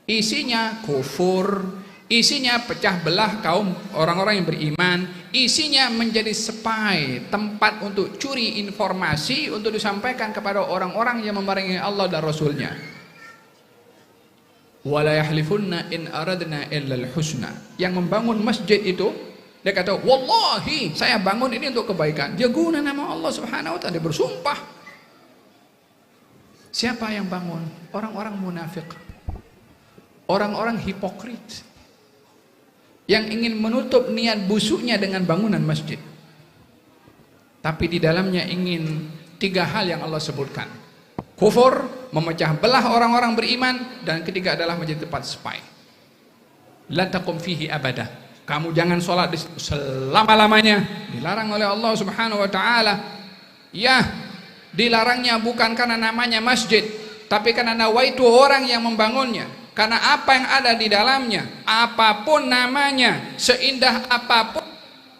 Isinya kufur, isinya pecah belah kaum orang-orang yang beriman, isinya menjadi spy, tempat untuk curi informasi untuk disampaikan kepada orang-orang yang memerangi Allah dan Rasulnya. Wala yahlifunna in aradna illal husna. Yang membangun masjid itu, dia kata, wallahi saya bangun ini untuk kebaikan. Dia guna nama Allah subhanahu wa ta'ala, dia bersumpah. Siapa yang bangun? Orang-orang munafik, orang-orang hipokrit yang ingin menutup niat busuknya dengan bangunan masjid, tapi di dalamnya ingin tiga hal yang Allah sebutkan: kufur, memecah belah orang-orang beriman, dan ketiga adalah menjadi tempat spy. La taqum fihi abada, kamu jangan sholat di situ selama-lamanya. Dilarang oleh Allah Subhanahu wa taala. Ya, dilarangnya bukan karena namanya masjid, tapi karena nawaitu orang yang membangunnya. Karena apa yang ada di dalamnya, apapun namanya, seindah apapun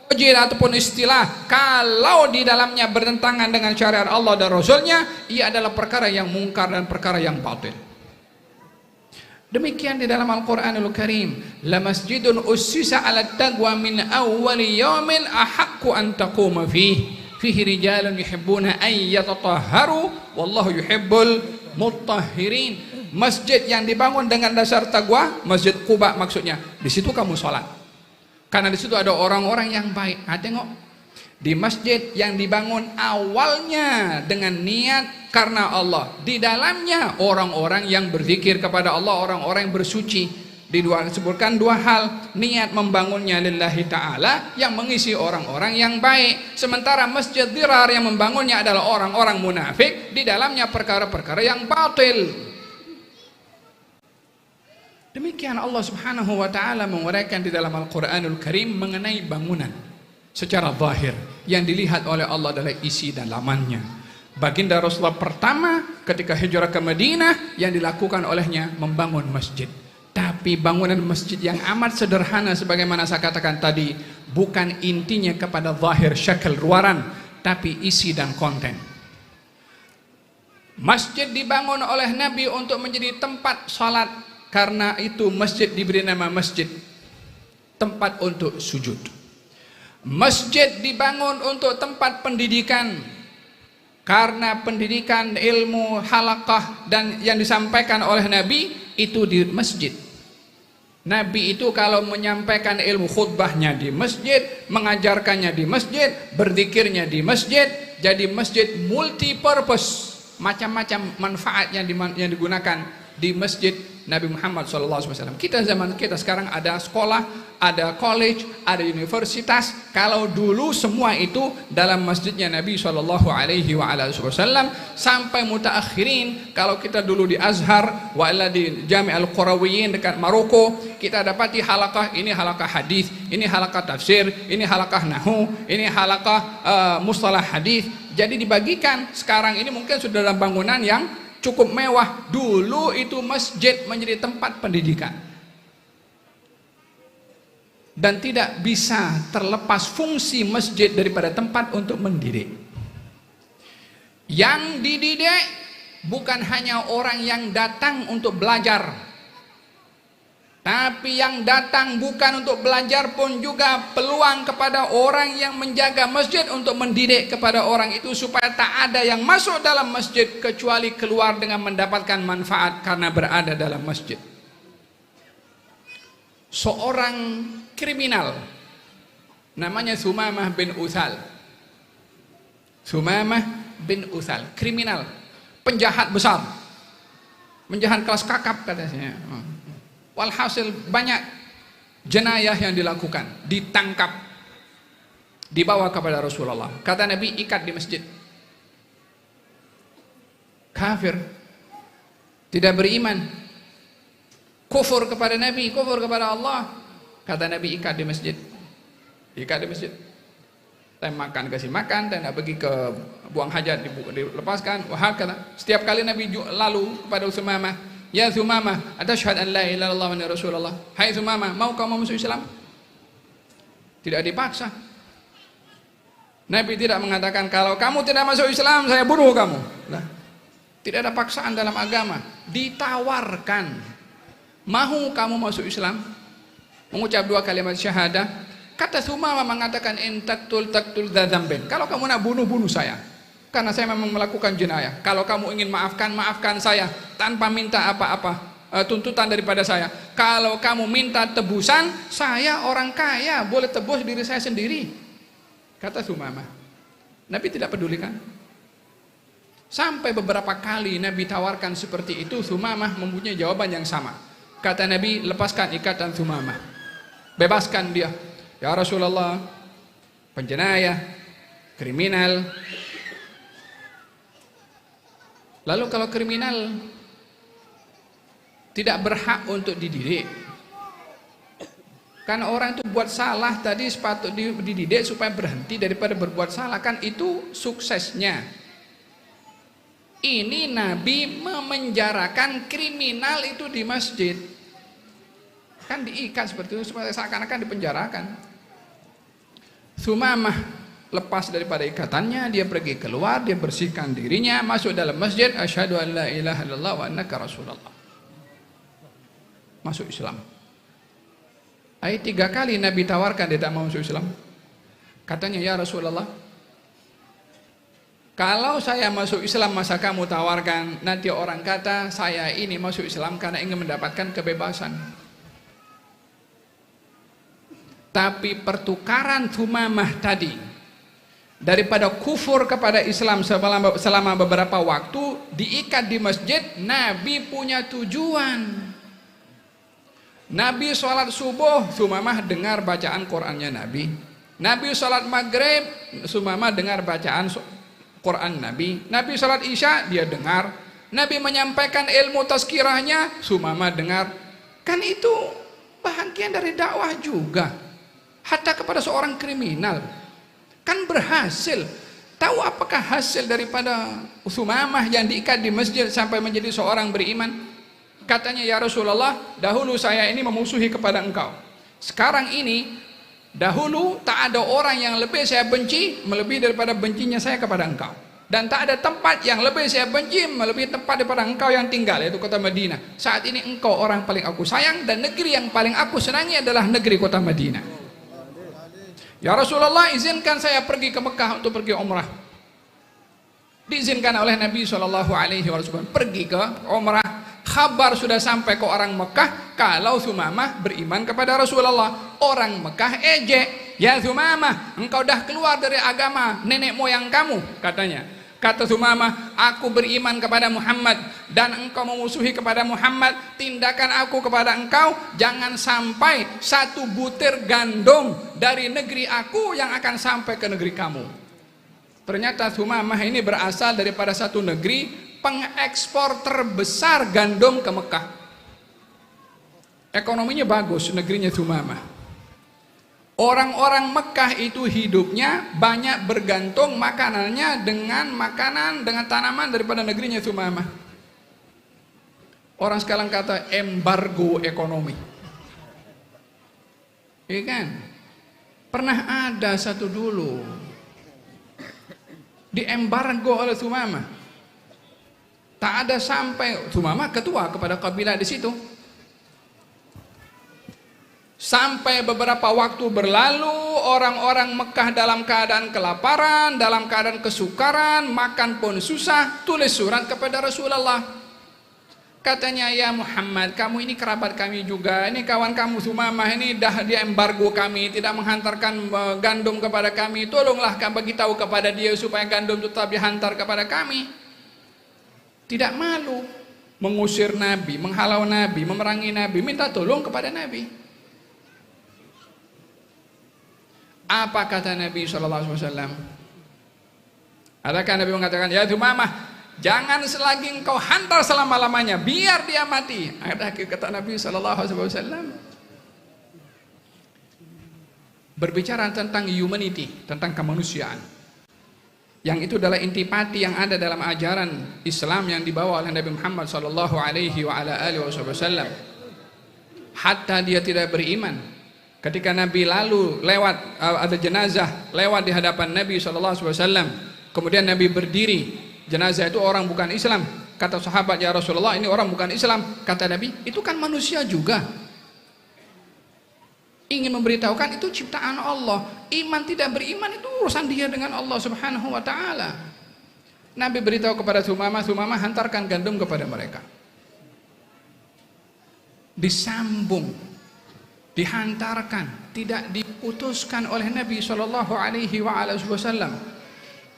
masjid ataupun istilah, kalau di dalamnya bertentangan dengan syariat Allah dan Rasulnya, ia adalah perkara yang mungkar dan perkara yang batil. Demikian di dalam Al-Quranul Karim, la masjidun ussisa ala taqwa min awwali yawmin ahaqqu an taquma fihi rijalun yuhibbuna an yatatahharu wallahu yuhibbul mutahhirin. Masjid yang dibangun dengan dasar taqwa, Masjid Quba maksudnya, di situ kamu sholat karena di situ ada orang-orang yang baik. Tengok, di masjid yang dibangun awalnya dengan niat karena Allah, di dalamnya orang-orang yang berzikir kepada Allah, orang-orang yang bersuci. Disebutkan dua hal, niat membangunnya lillahi ta'ala yang mengisi orang-orang yang baik, sementara masjid dirar yang membangunnya adalah orang-orang munafik, di dalamnya perkara-perkara yang batil. Demikian Allah Subhanahu wa ta'ala menguraikan di dalam Al-Quranul Karim mengenai bangunan secara zahir. Yang dilihat oleh Allah adalah isi dalamannya. Baginda Rasulullah pertama ketika hijrah ke Madinah, yang dilakukan olehnya membangun masjid. Tapi bangunan masjid yang amat sederhana, sebagaimana saya katakan tadi, bukan intinya kepada zahir syakal luaran, tapi isi dan konten. Masjid dibangun oleh Nabi untuk menjadi tempat salat, karena itu masjid diberi nama masjid, tempat untuk sujud. Masjid dibangun untuk tempat pendidikan, karena pendidikan ilmu halaqah dan yang disampaikan oleh Nabi itu di masjid. Nabi itu kalau menyampaikan ilmu, khutbahnya di masjid, mengajarkannya di masjid, berzikirnya di masjid. Jadi masjid multi purpose, macam-macam manfaat yang digunakan di masjid Nabi Muhammad SAW. Kita zaman kita sekarang ada sekolah, ada college, ada universitas. Kalau dulu semua itu dalam masjidnya Nabi SAW. Sampai mutaakhirin, kalau kita dulu di Azhar, wala di Jami' Al-Qurawiyin dekat Maroko, kita dapati halaqah, ini halaqah hadis, ini halaqah tafsir, ini halaqah nahu, ini halaqah mustalah hadis. Jadi dibagikan. Sekarang ini mungkin sudah dalam bangunan yang cukup mewah. Dulu itu masjid menjadi tempat pendidikan, dan tidak bisa terlepas fungsi masjid daripada tempat untuk mendidik. Yang dididik bukan hanya orang yang datang untuk belajar, tapi yang datang bukan untuk belajar pun juga peluang kepada orang yang menjaga masjid untuk mendidik kepada orang itu, supaya tak ada yang masuk dalam masjid kecuali keluar dengan mendapatkan manfaat karena berada dalam masjid. Seorang kriminal namanya Sumamah bin Utsal. Sumamah bin Utsal, kriminal, penjahat besar, penjahat kelas kakap katanya. Walhasil banyak jenayah yang dilakukan, ditangkap, dibawa kepada Rasulullah. Kata Nabi, ikat di masjid. Kafir, tidak beriman, kufur kepada Nabi, kufur kepada Allah. Kata Nabi, ikat di masjid. Ikat di masjid. Time makan kasih makan, dan pergi ke buang hajat dilepaskan. Wah, kata setiap kali Nabi lalu kepada Sumamah, ya Sumamah, atasyhadu an la ilaha illallah wa anna rasulullah. Hai Sumamah, mau kamu masuk Islam? Tidak dipaksa. Nabi tidak mengatakan, kalau kamu tidak masuk Islam saya bunuh kamu. Nah, tidak ada paksaan dalam agama. Ditawarkan, mau kamu masuk Islam, mengucap dua kalimat syahadah. Kata Sumamah mengatakan, in taqtul dzambin. Kalau kamu nak bunuh saya, karena saya memang melakukan jenayah. Kalau kamu ingin maafkan saya tanpa minta apa-apa tuntutan daripada saya. Kalau kamu minta tebusan, saya orang kaya, boleh tebus diri saya sendiri. Kata Sumamah. Nabi tidak pedulikan. Sampai beberapa kali Nabi tawarkan seperti itu, Thumamah mempunyai jawaban yang sama. Kata Nabi, lepaskan ikatan Thumamah, bebaskan dia. Ya Rasulullah, penjenayah, kriminal. Lalu kalau kriminal tidak berhak untuk dididik, kan orang itu buat salah tadi sepatut dididik supaya berhenti daripada berbuat salah, kan itu suksesnya. Ini Nabi memenjarakan kriminal itu di masjid, kan diikat seperti itu supaya seakan-akan dipenjarakan. Thumamah lepas daripada ikatannya, dia pergi keluar, dia bersihkan dirinya, masuk dalam masjid, asyhadu an la ilaha illallah wa annaka rasulullah, masuk Islam. 3 kali Nabi tawarkan, dia tak mau masuk Islam. Katanya, ya Rasulullah, kalau saya masuk Islam masa kamu tawarkan, nanti orang kata saya ini masuk Islam karena ingin mendapatkan kebebasan. Tapi pertukaran Thumamah tadi, daripada kufur kepada Islam selama beberapa waktu, diikat di masjid, Nabi punya tujuan. Nabi sholat subuh, Thumamah dengar bacaan Qur'annya Nabi. Nabi sholat maghrib, Thumamah dengar bacaan Quran Nabi. Nabi sholat isya, dia dengar. Nabi menyampaikan ilmu tazkirahnya, Thumamah dengar. Kan itu bahagian dari dakwah juga. Hatta kepada seorang kriminal, kan berhasil. Tahu apakah hasil daripada Thumamah yang diikat di masjid sampai menjadi seorang beriman? Katanya, ya Rasulullah, dahulu saya ini memusuhi kepada engkau. Sekarang ini, dahulu tak ada orang yang lebih saya benci melebihi daripada bencinya saya kepada engkau. Dan tak ada tempat yang lebih saya benci melebihi tempat daripada engkau yang tinggal, yaitu kota Madinah. Saat ini engkau orang paling aku sayang, dan negeri yang paling aku senangi adalah negeri kota Madinah. Ya Rasulullah, izinkan saya pergi ke Mekah untuk pergi umrah. Diizinkan oleh Nabi SAW pergi ke umrah. Kabar sudah sampai ke orang Mekah kalau Thumamah beriman kepada Rasulullah. Orang Mekah ejek, ya Thumamah, engkau dah keluar dari agama nenek moyang kamu, katanya. Kata Thumamah, aku beriman kepada Muhammad dan engkau memusuhi kepada Muhammad. Tindakan aku kepada engkau, jangan sampai satu butir gandum dari negeri aku yang akan sampai ke negeri kamu. Ternyata Thumamah ini berasal daripada satu negeri pengekspor terbesar gandum ke Mekah. Ekonominya bagus negerinya Thumamah. Orang-orang Mekah itu hidupnya banyak bergantung makanannya dengan tanaman daripada negerinya Thumamah. Orang sekarang kata embargo ekonomi, iya kan? Pernah ada satu dulu di embargo oleh Thumamah. Tak ada sampai, Thumamah ketua kepada kabilah di situ. Sampai beberapa waktu berlalu, orang-orang Mekah dalam keadaan kelaparan, dalam keadaan kesukaran, makan pun susah, tulis surat kepada Rasulullah. Katanya, ya Muhammad, kamu ini kerabat kami juga, ini kawan kamu Thumamah ini dah dia embargo kami, tidak menghantarkan gandum kepada kami. Tolonglah kamu beritahu kepada dia supaya gandum tetap dihantar kepada kami. Tidak malu mengusir Nabi, menghalau Nabi, memerangi Nabi, minta tolong kepada Nabi. Apa kata Nabi SAW? Adakah Nabi mengatakan, ya Thumamah, jangan selagi engkau hantar selama-lamanya, biar dia mati? Ada kata Nabi SAW? Berbicara tentang humanity, tentang kemanusiaan. Yang itu adalah intipati yang ada dalam ajaran Islam yang dibawa oleh Nabi Muhammad SAW. Hatta dia tidak beriman. Ketika Nabi lalu lewat, ada jenazah lewat di hadapan Nabi SAW. Kemudian Nabi berdiri. Jenazah itu orang bukan Islam. Kata sahabat, ya Rasulullah, ini orang bukan Islam. Kata Nabi, itu kan manusia juga. Ingin memberitahukan itu ciptaan Allah. Iman tidak beriman itu urusan dia dengan Allah Subhanahu wa ta'ala. Nabi beritahu kepada Thumamah, Thumamah hantarkan gandum kepada mereka. Disambung, dihantarkan, tidak diputuskan oleh Nabi SAW.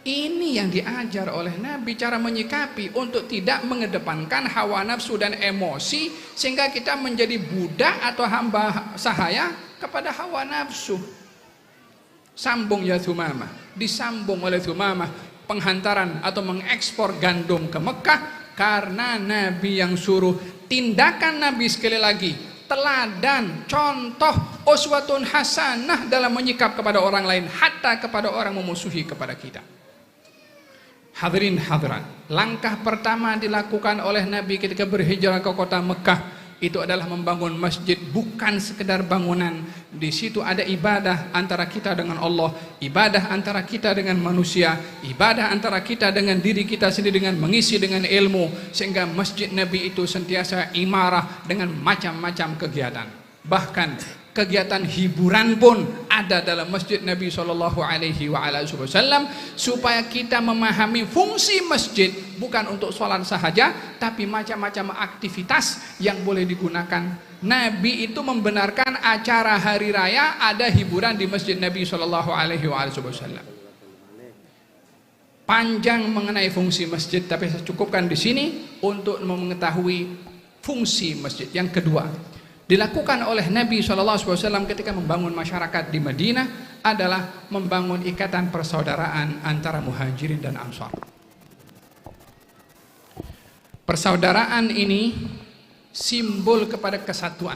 Ini yang diajar oleh Nabi, cara menyikapi untuk tidak mengedepankan hawa nafsu dan emosi sehingga kita menjadi budak atau hamba sahaya kepada hawa nafsu. Sambung ya Thumamah, disambung oleh Thumamah penghantaran atau mengekspor gandum ke Mekah karena Nabi yang suruh. Tindakan Nabi sekali lagi teladan, contoh, uswatun hasanah dalam menyikap kepada orang lain, hatta kepada orang memusuhi kepada kita. Hadirin hadirat, langkah pertama dilakukan oleh Nabi ketika berhijrah ke kota Mekah itu adalah membangun masjid, bukan sekedar bangunan. Di situ ada ibadah antara kita dengan Allah, ibadah antara kita dengan manusia, ibadah antara kita dengan diri kita sendiri dengan mengisi dengan ilmu, sehingga masjid Nabi itu sentiasa imarah dengan macam-macam kegiatan. Bahkan kegiatan hiburan pun ada dalam masjid Nabi SAW, supaya kita memahami fungsi masjid bukan untuk sholat sahaja, tapi macam-macam aktivitas yang boleh digunakan. Nabi itu membenarkan acara hari raya ada hiburan di masjid Nabi SAW. Panjang mengenai fungsi masjid, tapi saya cukupkan di sini untuk mengetahui fungsi masjid. Yang kedua, dilakukan oleh Nabi SAW ketika membangun masyarakat di Madinah adalah membangun ikatan persaudaraan antara muhajirin dan ansar. Persaudaraan ini simbol kepada kesatuan.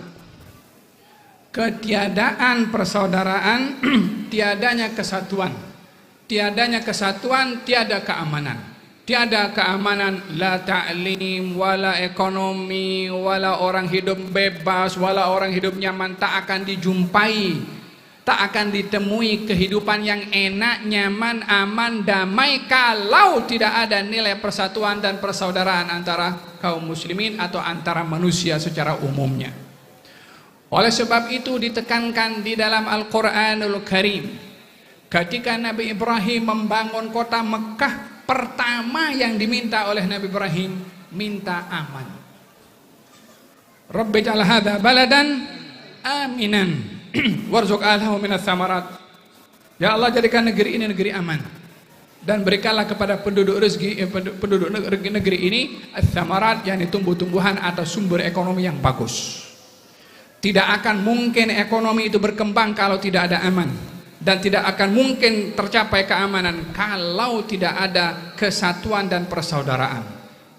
Ketiadaan persaudaraan, tiadanya kesatuan. Tiadanya kesatuan, tiada keamanan. Tiada keamanan, la ta'lim, wala ekonomi, wala orang hidup bebas, wala orang hidup nyaman, tak akan dijumpai, tak akan ditemui kehidupan yang enak, nyaman, aman, damai kalau tidak ada nilai persatuan dan persaudaraan antara kaum muslimin atau antara manusia secara umumnya. Oleh sebab itu ditekankan di dalam Al-Quranul Karim, ketika Nabi Ibrahim membangun kota Mekah, pertama yang diminta oleh Nabi Ibrahim, minta aman. Rabbi ja'al hadha baladan aminan warzuq ahlahu minas samarat. Ya Allah, jadikan negeri ini negeri aman dan berikanlah kepada penduduk negeri ini as-samarat, yakni tumbuh-tumbuhan atau sumber ekonomi yang bagus. Tidak akan mungkin ekonomi itu berkembang kalau tidak ada aman, dan tidak akan mungkin tercapai keamanan kalau tidak ada kesatuan dan persaudaraan.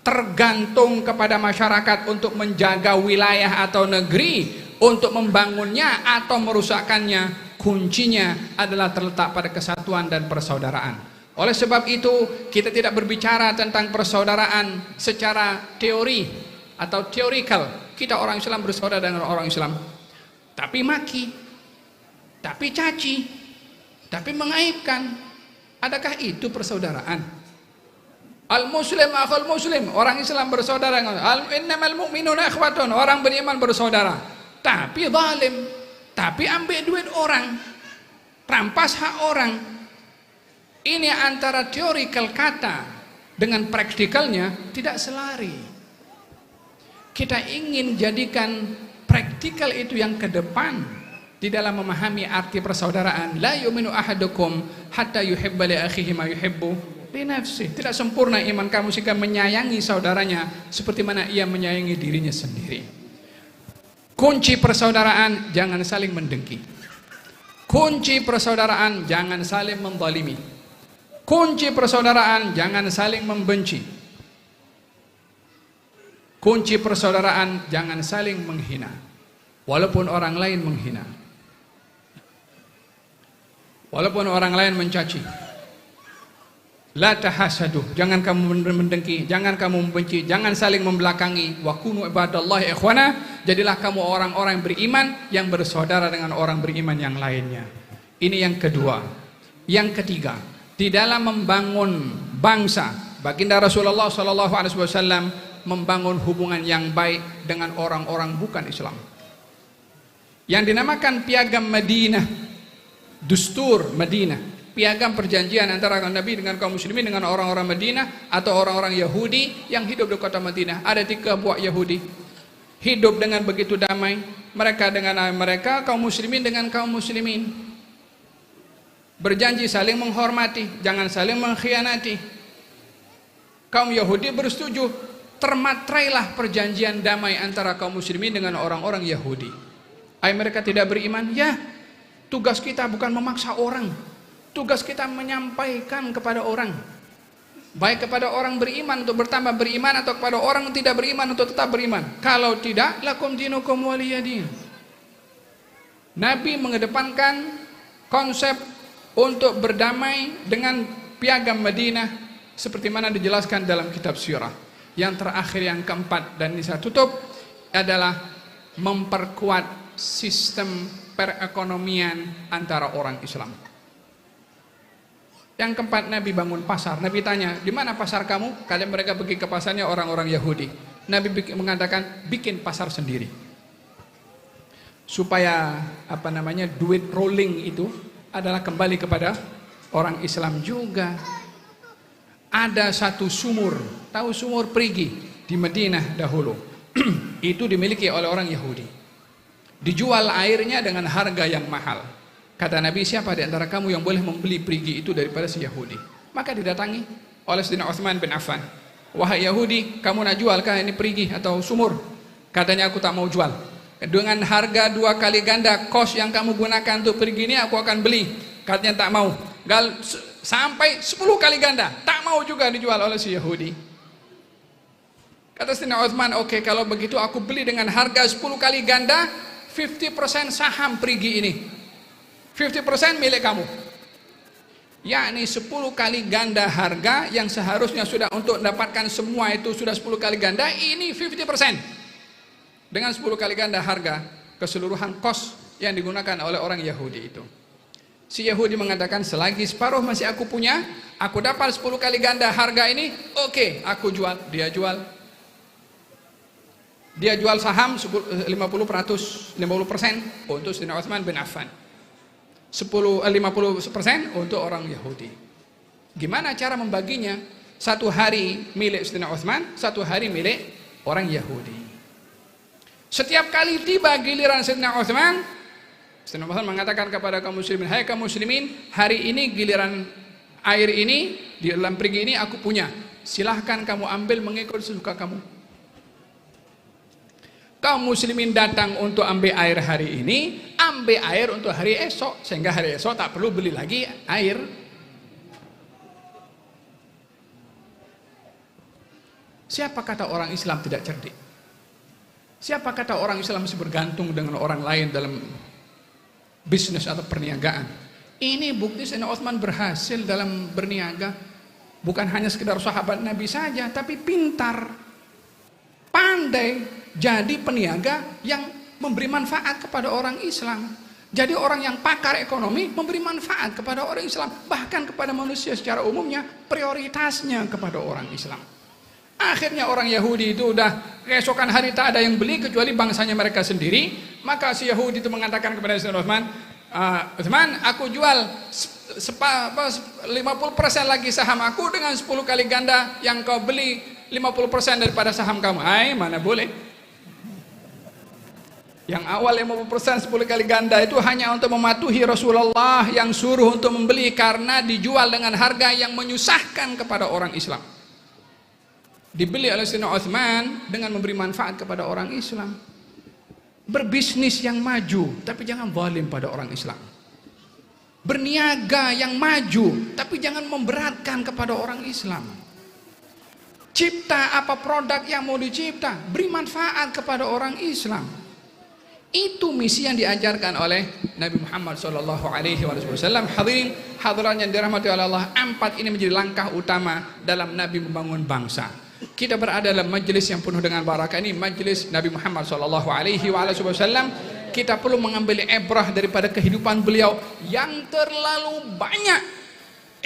Tergantung kepada masyarakat untuk menjaga wilayah atau negeri, untuk membangunnya atau merusakkannya. Kuncinya adalah terletak pada kesatuan dan persaudaraan. Oleh sebab itu kita tidak berbicara tentang persaudaraan secara teori atau teorikal. Kita orang Islam bersaudara dengan orang Islam, tapi maki, tapi caci, tapi mengaibkan. Adakah itu persaudaraan? Al-muslim akhul muslim, orang Islam bersaudara dengan innamal mu'minuna ikhwatun, orang beriman bersaudara. Tapi zalim, tapi ambil duit orang, rampas hak orang. Ini antara teorikal kata dengan praktikalnya tidak selari. Kita ingin jadikan praktikal itu yang ke depan di dalam memahami arti persaudaraan. La yu'minu ahadukum hatta yuhibba li akhihi ma yuhibbu li nafsihi. Tidak sempurna iman kamu sehingga menyayangi saudaranya seperti mana ia menyayangi dirinya sendiri. Kunci persaudaraan, jangan saling mendengki. Kunci persaudaraan, jangan saling menzalimi. Kunci persaudaraan, jangan saling membenci. Kunci persaudaraan, jangan saling menghina walaupun orang lain menghina, walaupun orang lain mencaci. La tahasadu, jangan kamu mendengki, jangan kamu membenci, jangan saling membelakangi. Wa kunu ibadallahi ikhwana, jadilah kamu orang-orang beriman yang bersaudara dengan orang beriman yang lainnya. Ini yang kedua. Yang ketiga, di dalam membangun bangsa, baginda Rasulullah SAW membangun hubungan yang baik dengan orang-orang bukan Islam, yang dinamakan piagam Madinah, Dustur Madinah, piagam perjanjian antara Nabi dengan kaum muslimin dengan orang-orang Madinah atau orang-orang Yahudi yang hidup di kota Madinah. Ada 3 buah Yahudi hidup dengan begitu damai, mereka dengan mereka, kaum muslimin dengan kaum muslimin. berjanji saling menghormati, jangan saling mengkhianati. Kaum Yahudi bersetuju, termaterailah perjanjian damai antara kaum muslimin dengan orang-orang Yahudi. Ayah mereka tidak beriman? Ya, tugas kita bukan memaksa orang, tugas kita menyampaikan kepada orang, baik kepada orang beriman untuk bertambah beriman, atau kepada orang yang tidak beriman untuk tetap beriman. Kalau tidak, lakum dinukum waliyadin. Nabi mengedepankan konsep untuk berdamai dengan piagam Madinah seperti mana dijelaskan dalam kitab sirah. Yang terakhir, yang keempat, dan ini saya tutup, adalah memperkuat sistem perekonomian antara orang Islam. Yang keempat, Nabi bangun pasar. Nabi tanya, di mana pasar kamu? Kalian mereka pergi ke pasarnya orang-orang Yahudi. Nabi mengatakan, bikin pasar sendiri. Supaya duit rolling itu adalah kembali kepada orang Islam juga. Ada satu sumur, tahu sumur Perigi di Madinah dahulu. Itu dimiliki oleh orang Yahudi. Dijual airnya dengan harga yang mahal. Kata Nabi, siapa di antara kamu yang boleh membeli Perigi itu daripada si Yahudi? Maka didatangi oleh Sayyidina Utsman bin Affan. Wahai Yahudi, kamu nak jualkah ini Perigi atau sumur? Katanya, aku tak mau jual. Dengan harga 2 kali ganda kos yang kamu gunakan untuk pergi ini, aku akan beli. Katanya tak mau. Sampai 10 kali ganda, tak mau juga dijual oleh si Yahudi. Kata Sayyidina Utsman, oke, kalau begitu aku beli dengan harga 10 kali ganda, 50% saham Perigi ini, 50% milik kamu. Yakni 10 kali ganda harga yang seharusnya sudah untuk mendapatkan semua itu sudah 10 kali ganda, ini 50%. Dengan 10 kali ganda harga keseluruhan kos yang digunakan oleh orang Yahudi itu. Si Yahudi mengatakan, selagi separuh masih aku punya, aku dapat 10 kali ganda harga ini, oke, aku jual. Dia jual saham 50% untuk Sayyidina Utsman bin Affan, 50% untuk orang Yahudi. Gimana cara membaginya? Satu hari milik Sayyidina Utsman, satu hari milik orang Yahudi. Setiap kali tiba giliran Sayyidina Utsman, Sayyidina Utsman mengatakan kepada kaum muslimin, hai kaum muslimin, hari ini giliran air ini di dalam Perigi ini aku punya. Silahkan kamu ambil mengikut sesuka kamu. Kaum muslimin datang untuk ambil air hari ini, ambil air untuk hari esok, sehingga hari esok tak perlu beli lagi air. Siapa kata orang Islam tidak cerdik? Siapa kata orang Islam masih bergantung dengan orang lain dalam bisnis atau perniagaan? Ini bukti Sayyidina Utsman berhasil dalam berniaga. Bukan hanya sekedar sahabat Nabi saja, tapi pintar, pandai, jadi peniaga yang memberi manfaat kepada orang Islam. Jadi orang yang pakar ekonomi memberi manfaat kepada orang Islam, bahkan kepada manusia secara umumnya, prioritasnya kepada orang Islam. Akhirnya orang Yahudi itu udah keesokan hari tak ada yang beli kecuali bangsanya mereka sendiri. Maka si Yahudi itu mengatakan kepada Sayyidina Utsman, Utsman, aku jual 50% lagi saham aku dengan 10 kali ganda yang kau beli 50% daripada saham kamu. Mana boleh. Yang awal 50% 10 kali ganda itu hanya untuk mematuhi Rasulullah yang suruh untuk membeli karena dijual dengan harga yang menyusahkan kepada orang Islam. Dibeli oleh Sayyidina Utsman dengan memberi manfaat kepada orang Islam. Berbisnis yang maju, tapi jangan zalim pada orang Islam. Berniaga yang maju, tapi jangan memberatkan kepada orang Islam. Cipta apa produk yang mau dicipta, beri manfaat kepada orang Islam. Itu misi yang diajarkan oleh Nabi Muhammad SAW. Hadirin hadirat yang dirahmati oleh Allah, 4 ini menjadi langkah utama dalam Nabi membangun bangsa. Kita berada dalam majelis yang penuh dengan barakah ini, majelis Nabi Muhammad SAW. Kita perlu mengambil ibrah daripada kehidupan beliau yang terlalu banyak.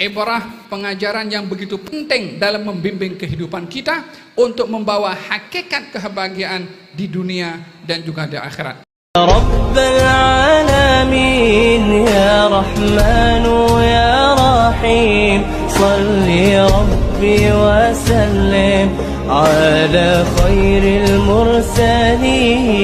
Ibrah pengajaran yang begitu penting dalam membimbing kehidupan kita untuk membawa hakikat kebahagiaan di dunia dan juga di akhirat. Rabbal alamin ya Rahmanu ya Rahim, salli Rabbi wa sallim ala khairil mursalin.